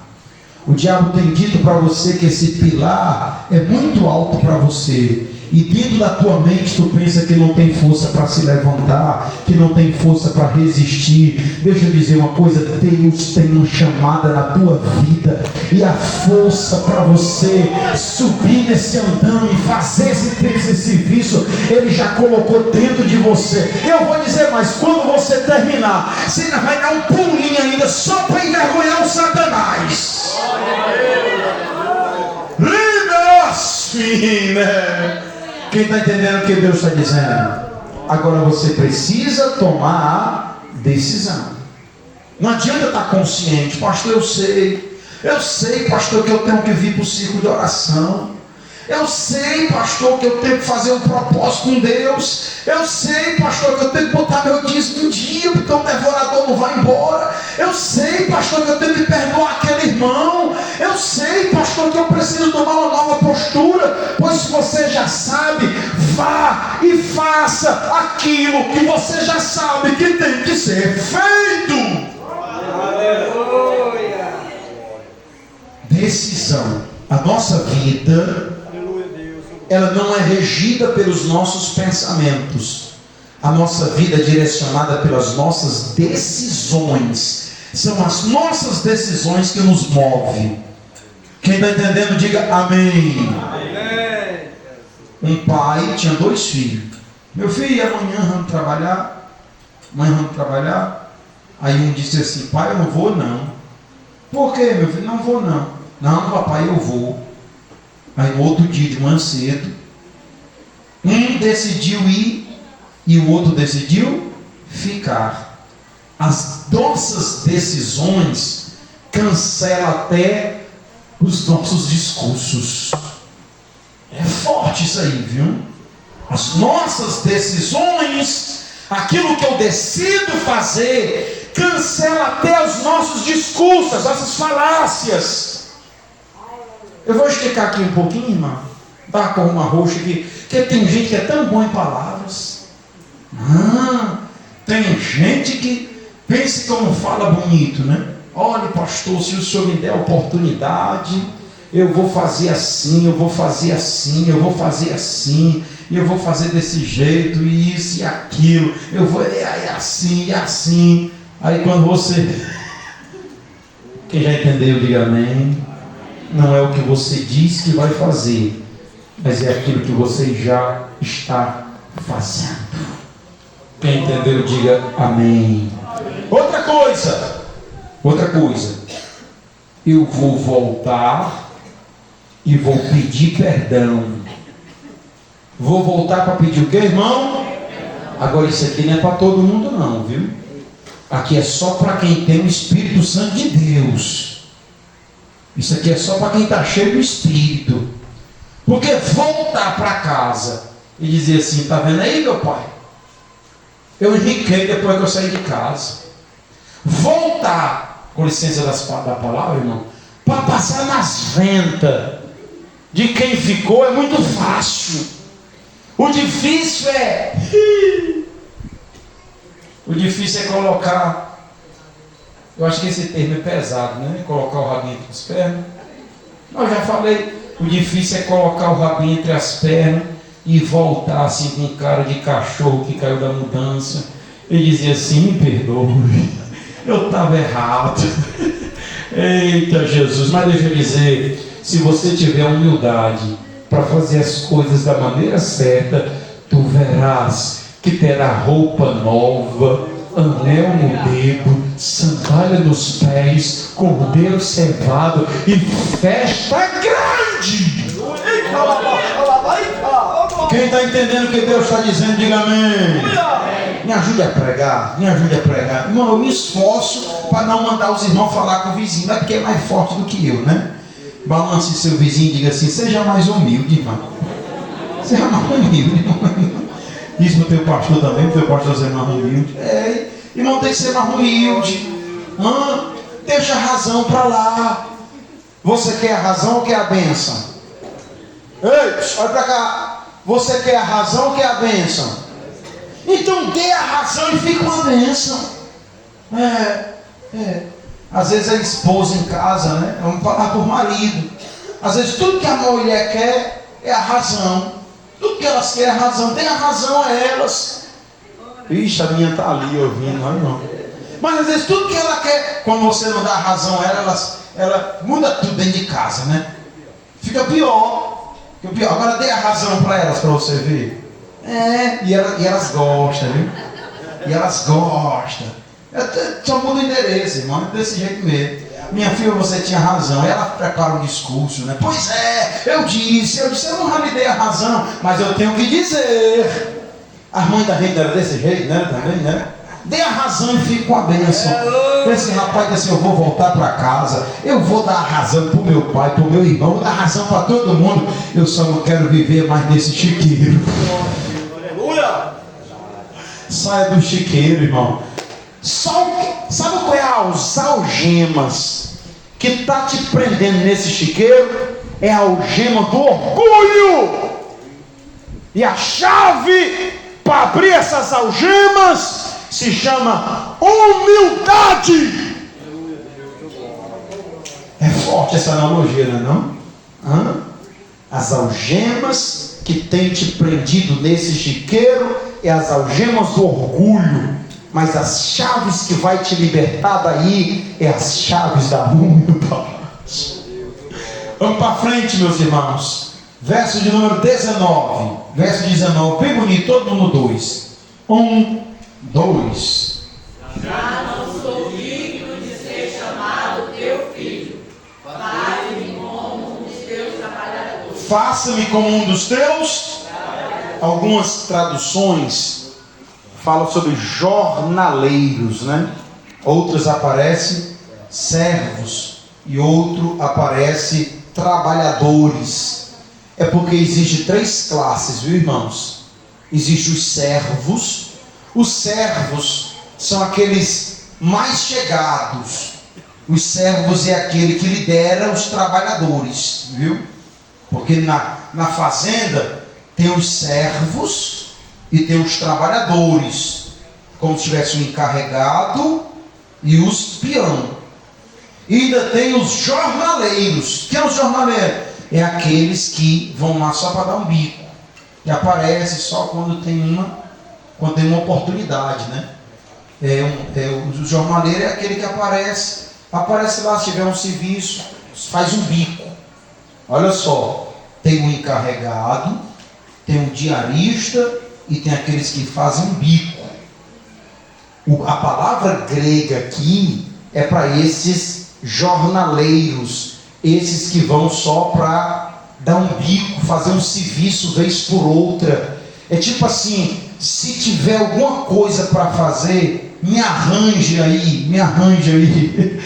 O diabo tem dito para você que esse pilar é muito alto para você. E dentro da tua mente tu pensa que não tem força para se levantar, que não tem força para resistir. Deixa eu dizer uma coisa: Deus tem uma chamada na tua vida, e a força para você subir nesse andame e fazer esse serviço, Ele já colocou dentro de você. Eu vou dizer mais: quando você terminar, você ainda vai dar um pulinho ainda só para envergonhar o Satanás. Quem está entendendo o que Deus está dizendo? Agora você precisa tomar a decisão. Não adianta estar consciente: pastor, eu sei, pastor, que eu tenho que vir para o círculo de oração. Eu sei, pastor, que eu tenho que fazer um propósito com Deus. Eu sei, pastor, que eu tenho que botar meu dízimo em dia, porque o devorador não vai embora. Eu sei, pastor, que eu tenho que perdoar aquele irmão. Eu sei, pastor, que eu preciso tomar uma nova postura. Pois se você já sabe, vá e faça aquilo que você já sabe que tem que ser feito. Aleluia. Decisão. A nossa vida, ela não é regida pelos nossos pensamentos, A nossa vida é direcionada pelas nossas decisões. São as nossas decisões que nos movem. Quem está entendendo, diga amém. Amém. Um pai tinha 2 filhos. Meu filho, amanhã vamos trabalhar. Amanhã vamos trabalhar. Aí um disse assim: pai, eu não vou não. Por quê, meu filho? Não vou não. Não, papai, eu vou. Aí no outro dia de manhã cedo, um decidiu ir e o outro decidiu ficar. As nossas decisões cancelam até os nossos discursos. É forte isso aí, viu? As nossas decisões, aquilo que eu decido fazer, cancela até os nossos discursos, as nossas falácias. Eu vou explicar aqui um pouquinho, irmão. Tá com uma roxa aqui. Porque tem gente que é tão bom em palavras. Tem gente que pense como fala bonito, né? Olha, pastor, se o senhor me der a oportunidade, eu vou fazer assim, eu vou fazer assim, eu vou fazer assim, e eu vou fazer desse jeito, e isso e aquilo, eu vou assim e assim. Aí quando você... Quem já entendeu, diga amém. Não é o que você diz que vai fazer, mas é aquilo que você já está fazendo. Quem entendeu, diga amém. Outra coisa, eu vou voltar e vou pedir perdão. Vou voltar para pedir o que, irmão? Agora isso aqui não é para todo mundo não, viu? Aqui é só para quem tem o Espírito Santo de Deus. Isso aqui é só para quem está cheio do Espírito. Porque voltar para casa e dizer assim: está vendo aí, meu pai? Eu enriquei depois que eu saí de casa. Voltar, com licença da palavra, irmão, para passar nas ventas de quem ficou é muito fácil. O difícil é colocar... Eu acho que esse termo é pesado, né? Colocar o rabinho entre as pernas. Eu já falei, o difícil é colocar o rabinho entre as pernas e voltar assim com cara de cachorro que caiu da mudança e dizer assim: me perdoe, eu estava errado. Eita Jesus, mas deixa eu dizer, se você tiver humildade para fazer as coisas da maneira certa, tu verás que terá roupa nova, anel no dedo, sandália nos pés, cordeiro cevado e festa grande. Quem está entendendo o que Deus está dizendo, diga amém. Me ajude a pregar, Irmão, eu me esforço para não mandar os irmãos falar com o vizinho, não é porque é mais forte do que eu, né? Balance seu vizinho e diga assim: seja mais humilde, irmão. Seja mais humilde, irmão. Diz para o teu pastor também, o teu pastor ser mais humilde. Irmão, tem que ser mais humilde. Deixa a razão para lá. Você quer a razão ou quer a bênção? Ei, olha para cá. Você quer a razão ou quer a bênção? Então dê a razão e fique com a bênção. Às vezes a esposa em casa, né? Vamos falar por marido. Às vezes tudo que a mulher quer é a razão. Tudo que elas querem é a razão. Dê a razão a elas. Ixi, a minha está ali ouvindo, não. Mas às vezes tudo que ela quer, quando você não dá a razão a ela muda tudo dentro de casa, né? Fica pior. Agora dê a razão para elas, para você ver. E elas gostam, viu? E elas gostam. Só muda o endereço, irmão, desse jeito mesmo. Minha filha, você tinha razão. Ela prepara um discurso, né? Pois é, eu disse, eu não já lhe dei a razão, mas eu tenho que dizer. A mãe da gente era desse jeito, né? Também, né? Dê a razão e fique com a bênção. Esse rapaz disse: eu vou voltar para casa, eu vou dar a razão para o meu pai, para o meu irmão, vou dar a razão para todo mundo. Eu só não quero viver mais nesse chiqueiro. Saia do chiqueiro, irmão. Sabe qual é as algemas que está te prendendo nesse chiqueiro? É a algema do orgulho. E a chave para abrir essas algemas se chama humildade. É forte essa analogia, não é? As algemas que tem te prendido nesse chiqueiro é as algemas do orgulho, mas as chaves que vai te libertar daí é as chaves da humildade. Vamos para frente, meus irmãos. Verso de número 19. Verso 19, bem bonito, todo mundo 2. 1, 2. Já não sou digno de ser chamado teu filho. Faze-me como um dos teus trabalhadores. Faça-me como um dos teus. Algumas traduções falam sobre jornaleiros, né? Outras aparecem servos e outro aparece trabalhadores. É porque existe 3 classes, viu, irmãos? Existem os servos. Os servos são aqueles mais chegados. Os servos é aquele que lidera os trabalhadores, viu? Porque na fazenda tem os servos e tem os trabalhadores, como se tivesse o encarregado e os peão. E ainda tem os jornaleiros. Quem é os jornaleiros? É aqueles que vão lá só para dar um bico, que aparece só quando tem uma oportunidade, né? O jornaleiro é aquele que aparece lá se tiver um serviço, faz um bico. Olha só, tem o encarregado, tem o diarista e tem aqueles que fazem um bico. A palavra grega aqui é para esses jornaleiros, esses que vão só para dar um bico, fazer um serviço vez por outra. É tipo assim, se tiver alguma coisa para fazer, me arranje aí.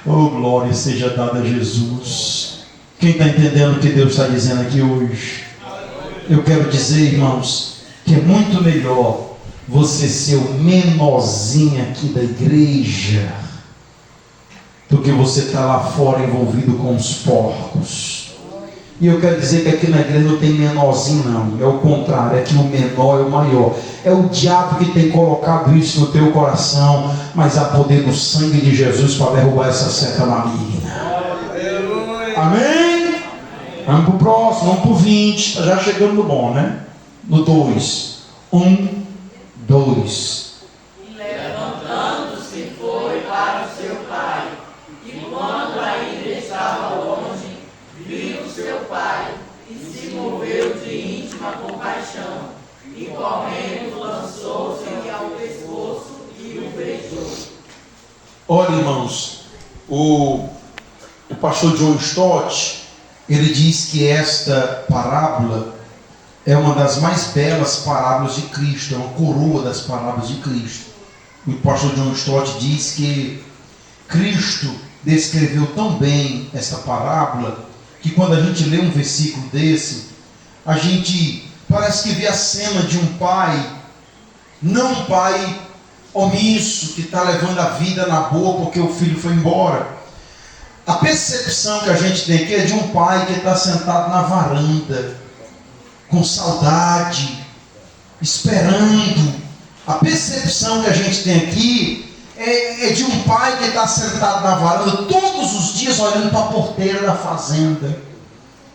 Oh, glória seja dada a Jesus. Quem está entendendo o que Deus está dizendo aqui hoje? Eu quero dizer, irmãos, que é muito melhor você ser o menorzinho aqui da igreja do que você estar lá fora envolvido com os porcos. E eu quero dizer que aqui na igreja não tem menorzinho não, é o contrário, é que o menor é o maior. É o diabo que tem colocado isso no teu coração, mas há poder no sangue de Jesus para derrubar essa seta maligna. Amém? Vamos para o próximo, vamos para o 20, está já chegando no bom, né? No 2. 1, 2. E levantando-se foi para o seu pai, e quando ainda estava longe, viu seu pai, e se moveu de íntima compaixão, e correndo lançou-se ao pescoço e o beijou. Olha, irmãos, o pastor John Stott, ele diz que esta parábola é uma das mais belas parábolas de Cristo, é uma coroa das parábolas de Cristo. O pastor John Stott diz que Cristo descreveu tão bem esta parábola que quando a gente lê um versículo desse, a gente parece que vê a cena de um pai, não um pai omisso que está levando a vida na boa porque o filho foi embora. A percepção que a gente tem aqui é de um pai que está sentado na varanda, com saudade, esperando. A percepção que a gente tem aqui é de um pai que está sentado na varanda todos os dias olhando para a porteira da fazenda.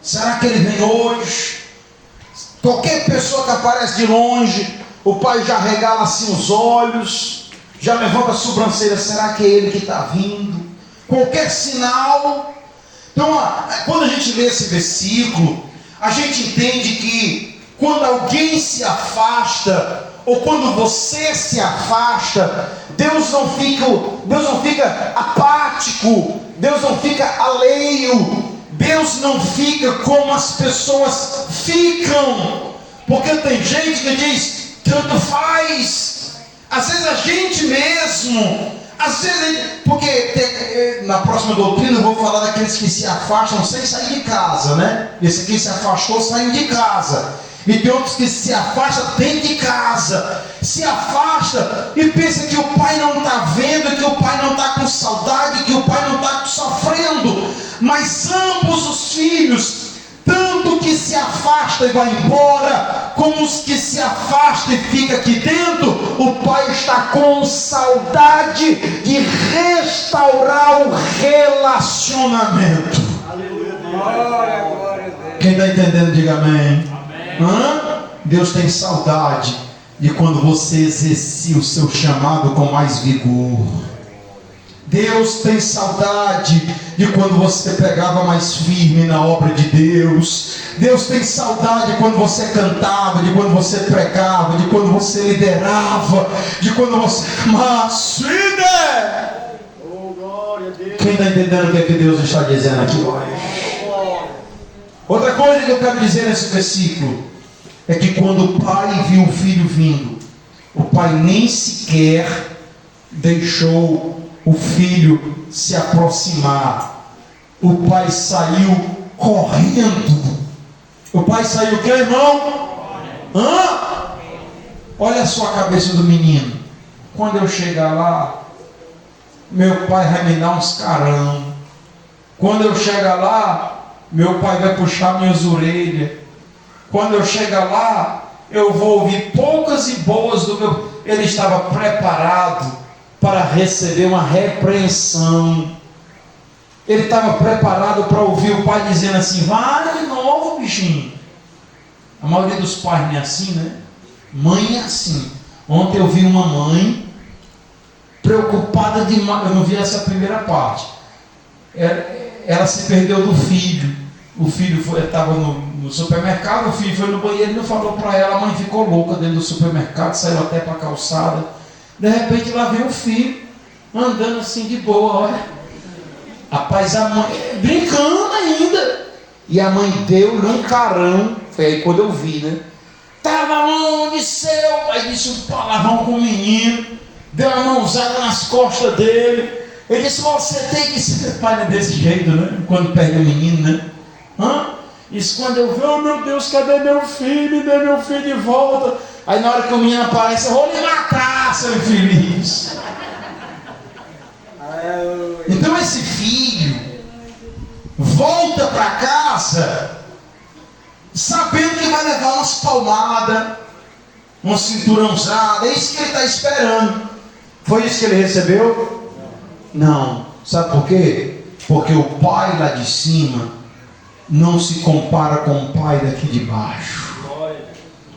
Será que ele vem hoje? Qualquer pessoa que aparece de longe, o pai já regala assim os olhos, já levanta a sobrancelha. Será que é ele que está vindo? Qualquer sinal. Então, quando a gente lê esse versículo, a gente entende que quando alguém se afasta, ou quando você se afasta, Deus não fica apático, Deus não fica alheio, Deus não fica como as pessoas ficam, porque tem gente que diz, tanto faz. Às vezes a gente mesmo, porque na próxima doutrina eu vou falar daqueles que se afastam sem sair de casa, né? Esse aqui se afastou, saiu de casa. E tem outros que se afastam dentro de casa, se afasta e pensa que o pai não está vendo, que o pai não está com saudade, que o pai não está sofrendo. Mas ambos os filhos, tanto que se afasta e vai embora, como os que se afastam e fica aqui dentro, o pai está com saudade de restaurar o relacionamento. Aleluia. Glória, glória a Deus. Quem está entendendo, diga amém. Deus tem saudade de quando você exercia o seu chamado com mais vigor. Deus tem saudade de quando você pegava mais firme na obra de Deus. Deus tem saudade de quando você cantava, de quando você pregava, de quando você liderava, de quando você... Mas, quem está entendendo o que é que Deus está dizendo aqui hoje? Outra coisa que eu quero dizer nesse versículo é que quando o pai viu o filho vindo, o pai nem sequer deixou o filho se aproximar. O pai saiu correndo. O pai saiu o que, irmão? Olha só a cabeça do menino. Quando eu chegar lá, meu pai vai me dar uns carão. Quando eu chegar lá, meu pai vai puxar minhas orelhas. Quando eu chegar lá, eu vou ouvir poucas e boas do meu... Ele estava preparado para receber uma repreensão. Ele estava preparado para ouvir o pai dizendo assim: vai de novo, bichinho. A maioria dos pais não é assim, né? Mãe é assim. Ontem eu vi uma mãe preocupada demais. Eu não vi essa primeira parte. Ela se perdeu do filho. O filho estava no supermercado. O filho foi no banheiro e não falou para ela. A mãe ficou louca dentro do supermercado, saiu até para a calçada. De repente lá vem o filho andando assim de boa, olha. Rapaz, a mãe brincando ainda. E a mãe deu-lhe um carão. Foi aí quando eu vi, né? Estava onde seu pai disse um palavrão com o menino, deu uma mãozada nas costas dele. Ele disse: você tem que ser pai, né? Desse jeito, né? Quando perde o menino, né? Isso quando eu vi: oh meu Deus, cadê meu filho? Dê meu filho de volta. Aí na hora que o menino aparece: eu vou lhe matar, seu infeliz. Então esse filho volta para casa sabendo que vai levar umas palmadas, uma cinturãozada. É isso que ele está esperando. Foi isso que ele recebeu? Não. Sabe por quê? Porque o pai lá de cima não se compara com o pai daqui de baixo.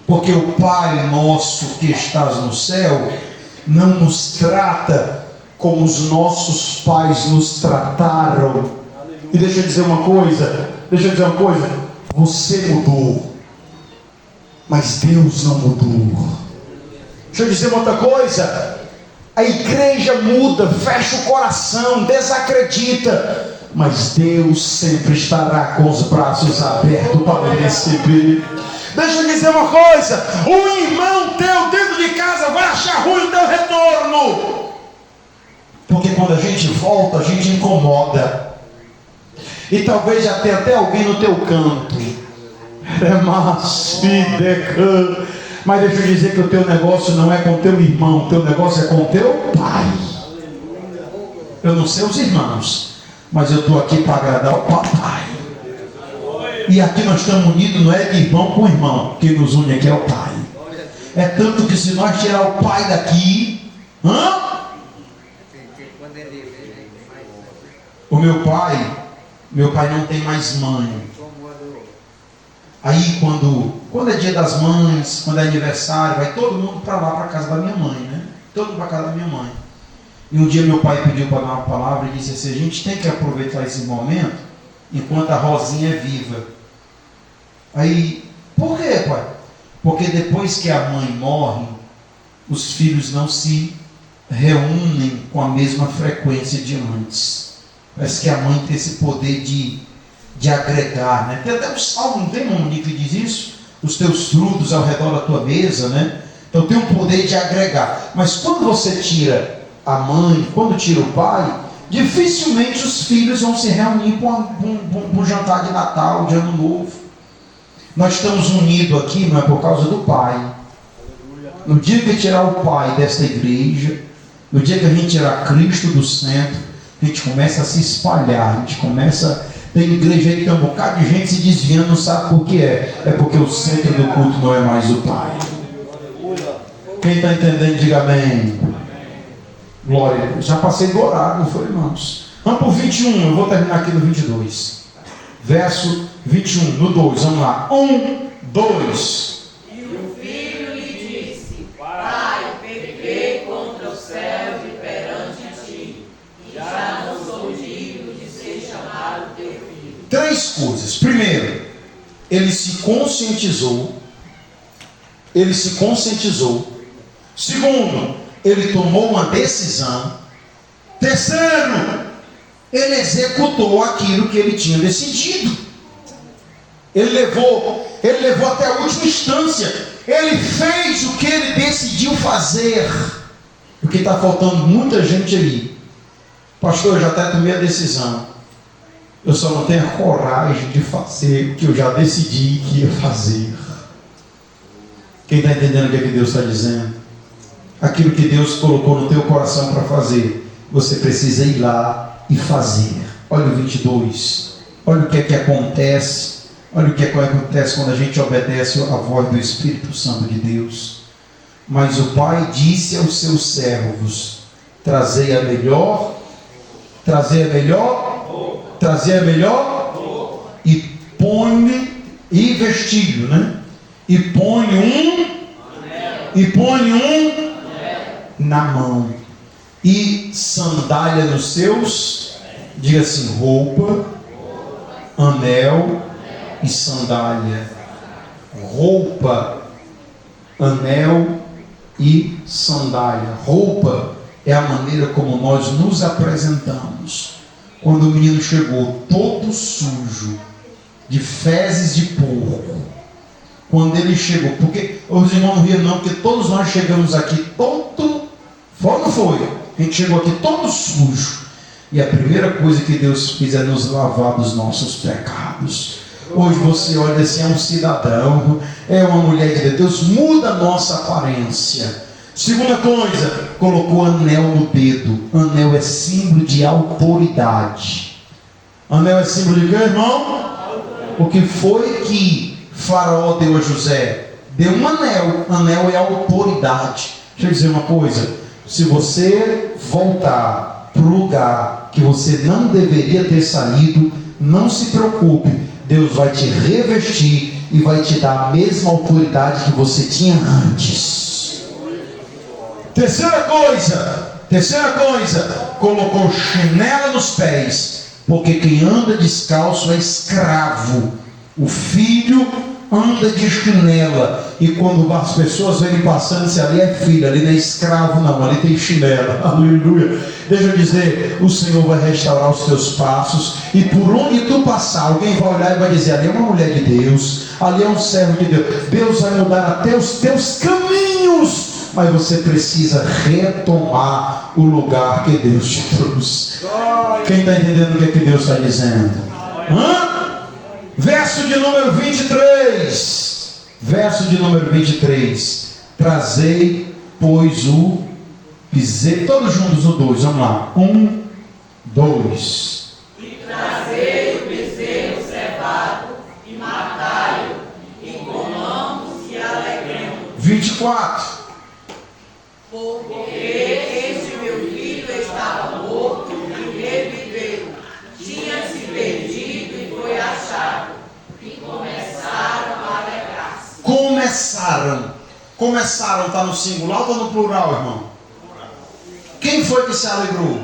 Porque o Pai nosso que estás no céu não nos trata como os nossos pais nos trataram. E deixa eu dizer uma coisa, você mudou, mas Deus não mudou. Deixa eu dizer uma outra coisa, a igreja muda, fecha o coração, desacredita, mas Deus sempre estará com os braços abertos para receber. Deixa eu dizer uma coisa: o irmão teu dentro de casa vai achar ruim o teu retorno, porque quando a gente volta, a gente incomoda. E talvez já tenha até alguém no teu canto. Mas deixa eu dizer que o teu negócio não é com o teu irmão, o teu negócio é com o teu pai. Eu não sei os irmãos, mas eu estou aqui para agradar o papai. E aqui nós estamos unidos, não é de irmão com irmão. Quem nos une aqui é o pai. É tanto que se nós tirar o pai daqui, o meu pai não tem mais mãe. Aí quando é dia das mães, quando é aniversário, vai todo mundo para lá, para a casa da minha mãe, né? Todo mundo para a casa da minha mãe. E um dia meu pai pediu para dar uma palavra e disse assim: a gente tem que aproveitar esse momento enquanto a Rosinha é viva. Aí, por quê, pai? Porque depois que a mãe morre, os filhos não se reúnem com a mesma frequência de antes. Parece que a mãe tem esse poder de agregar, né? Tem até um salmo, não tem um que diz isso? Os teus frutos ao redor da tua mesa, né? Então tem um poder de agregar. Mas quando você tira a mãe, quando tira o pai, dificilmente os filhos vão se reunir para um jantar de Natal, de Ano Novo. Nós estamos unidos aqui, não é por causa do pai. No dia que tirar o pai desta igreja, no dia que a gente tirar Cristo do centro, a gente começa a se espalhar, a gente começa... Tem igreja aí que tem um bocado de gente se desviando, não sabe por que é. É porque o centro do culto não é mais o pai. Quem está entendendo, diga amém. Glória. Já passei do horário, não foi, irmãos? Vamos para o 21, eu vou terminar aqui no 22. Verso 21, no 2, vamos lá. 1, 2. E o filho lhe disse: ele se conscientizou. Segundo, ele tomou uma decisão. Terceiro, ele executou aquilo que ele tinha decidido. Ele levou até a última instância. Ele fez o que ele decidiu fazer. Porque está faltando muita gente ali. Pastor, eu já até tomei a decisão. Eu só não tenho a coragem de fazer o que eu já decidi que ia fazer. Quem está entendendo o que é que Deus está dizendo? Aquilo que Deus colocou no teu coração para fazer, você precisa ir lá e fazer. Olha o 22. Olha o que é que acontece. Olha o que é que acontece quando a gente obedece a voz do Espírito Santo de Deus. Mas o pai disse aos seus servos: trazei a melhor e põe-lhe, e vestiu, né? E põe um na mão, e sandália nos seus, diga assim, roupa, anel e sandália. Roupa, anel e sandália. Roupa é a maneira como nós nos apresentamos. Quando o menino chegou todo sujo, de fezes de porco, quando ele chegou, porque os irmãos não riam não, porque todos nós chegamos aqui todo, não foi? A gente chegou aqui todo sujo, e a primeira coisa que Deus fez é nos lavar dos nossos pecados. Hoje você olha assim, é um cidadão, é uma mulher de Deus, muda a nossa aparência. Segunda coisa, colocou anel no dedo. Anel é símbolo de autoridade. Anel é símbolo de quê, irmão? O que foi que Faraó deu a José? Deu um anel. Anel é autoridade. Deixa eu dizer uma coisa. Se você voltar para o lugar que você não deveria ter saído, não se preocupe. Deus vai te revestir e vai te dar a mesma autoridade que você tinha antes. Terceira coisa, colocou chinela nos pés, porque quem anda descalço é escravo. O filho anda de chinela, e quando as pessoas verem passando, se ali é filho, ali não é escravo não, ali tem chinela. Aleluia. Deixa eu dizer, o Senhor vai restaurar os teus passos, e por onde tu passar, alguém vai olhar e vai dizer: ali é uma mulher de Deus, ali é um servo de Deus. Deus vai mudar até os teus caminhos, mas você precisa retomar o lugar que Deus te trouxe. Quem está entendendo o que, é que Deus está dizendo? Verso de número 23. Trazei, pois, o bezerro. Todos juntos o 2, vamos lá. 1, 2. E trazei o bezerro cevado, e matai-o, e comamos e alegremos. 24. Porque este meu filho estava morto e reviveu, tinha se perdido e foi achado. E começaram a alegrar-se. Começaram, está no singular ou está no plural, irmão? Quem foi que se alegrou?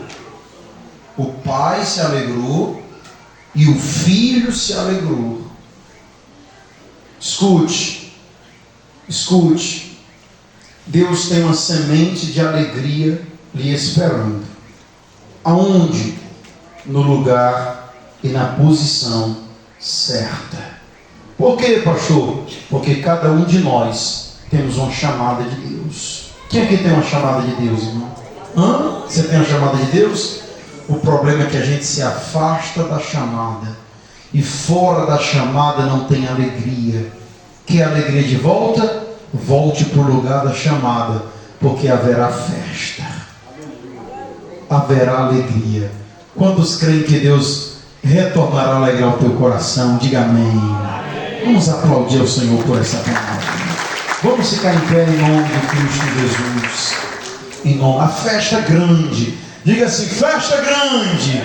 O pai se alegrou e o filho se alegrou. Escute. Deus tem uma semente de alegria lhe esperando. Aonde? No lugar e na posição certa. Por quê, pastor? Porque cada um de nós temos uma chamada de Deus. Quem aqui tem uma chamada de Deus, irmão? Você tem uma chamada de Deus? O problema é que a gente se afasta da chamada, e fora da chamada não tem alegria. Quer alegria de volta? Volte para o lugar da chamada, porque haverá festa, haverá alegria. Quantos creem que Deus retornará a alegrar o teu coração? Diga amém. Vamos aplaudir ao Senhor por essa palavra. Vamos ficar em pé em nome de Cristo Jesus. A festa grande. Diga assim: festa grande.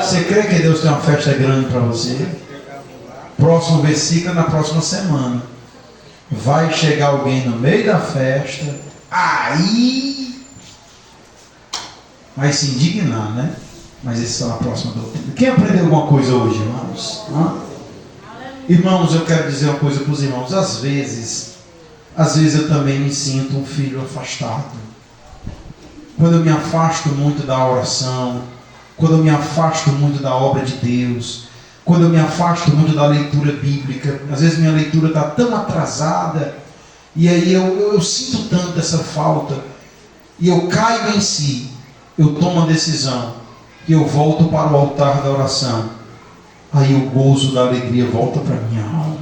Você crê que Deus tem uma festa grande para você? Próximo versículo na próxima semana. Vai chegar alguém no meio da festa, aí vai se indignar, né? Mas isso é na próxima doutrina. Quem aprendeu alguma coisa hoje, irmãos? Irmãos, eu quero dizer uma coisa para os irmãos. Às vezes eu também me sinto um filho afastado. Quando eu me afasto muito da oração, quando eu me afasto muito da obra de Deus, quando eu me afasto muito da leitura bíblica, às vezes minha leitura está tão atrasada, e aí eu sinto tanto essa falta, e eu caio em si, eu tomo a decisão, e eu volto para o altar da oração, aí o gozo da alegria volta para minha alma.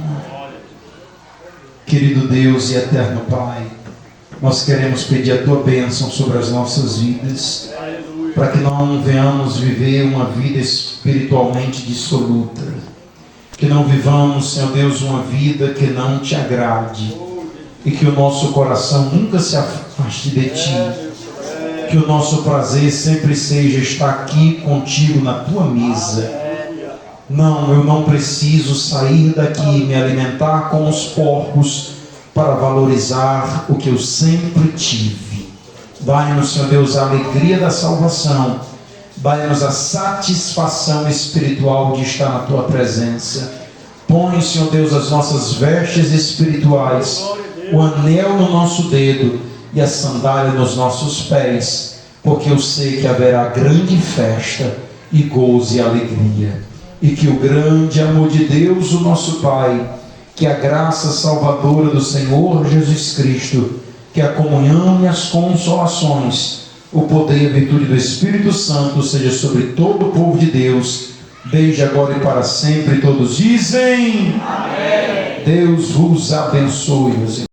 Querido Deus e eterno Pai, nós queremos pedir a Tua bênção sobre as nossas vidas, para que não venhamos viver uma vida espiritualmente dissoluta, que não vivamos, Senhor Deus, uma vida que não Te agrade, e que o nosso coração nunca se afaste de Ti, que o nosso prazer sempre seja estar aqui contigo na Tua mesa. Não, eu não preciso sair daqui e me alimentar com os porcos para valorizar o que eu sempre tive. Dai-nos, Senhor Deus, a alegria da salvação. Dai-nos a satisfação espiritual de estar na Tua presença. Põe, Senhor Deus, as nossas vestes espirituais, o anel no nosso dedo e a sandália nos nossos pés, porque eu sei que haverá grande festa e gozo e alegria. E que o grande amor de Deus, o nosso Pai, que a graça salvadora do Senhor Jesus Cristo, que a comunhão e as consolações, o poder e a virtude do Espírito Santo seja sobre todo o povo de Deus, desde agora e para sempre. Todos dizem amém. Deus vos abençoe, meus irmãos.